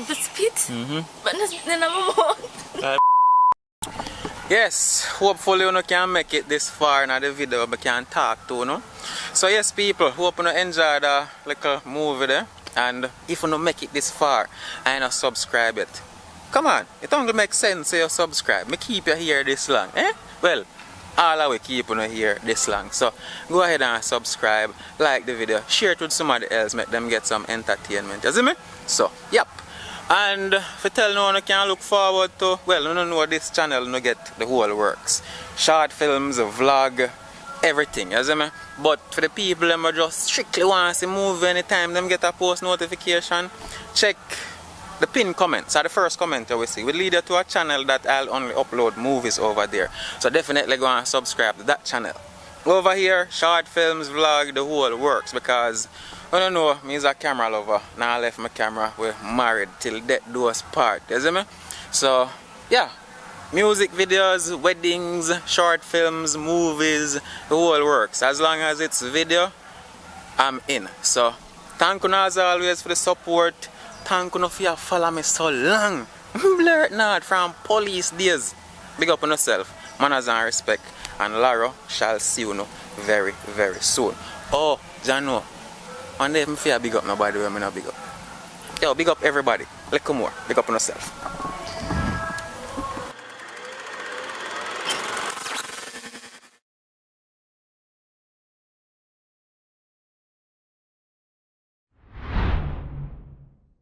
L: The spit?
E: Mm-hmm.
L: But no,
Q: Yes, hopefully you can make it this far in the video but can talk to you. So yes people, hope you enjoy the little movie there. And if you don't make it this far and not subscribe it, come on, it only makes sense you subscribe. Me keep you here this long, eh? Well, all of we keep you here this long. So go ahead and subscribe, like the video, share it with somebody else, make them get some entertainment. You see me? So, yep. And if you tell no one you can look forward to, well, you don't know this channel, you get the whole works. Short films, a vlog, everything, you see me? But for the people who just strictly want to see movie anytime them get a post notification, check the pinned comments, or the first comment you will see, will lead you to a channel that I'll only upload movies over there. So definitely go and subscribe to that channel. Over here, short films, vlog, the whole works, because I don't know, me is a camera lover. Now I left my camera, we're married till death do us part, you see me? So, yeah, music videos, weddings, short films, movies, the whole works. As long as it's video, I'm in. So, thank you as always for the support. Thank you for follow me so long. Blur it not from police days. Big up on yourself, manners and respect. And Laro shall see you very, very soon. Oh, Jano. One day, I feel big up nobody when I not big up. Yo, big up everybody. Little more. Big up on yourself.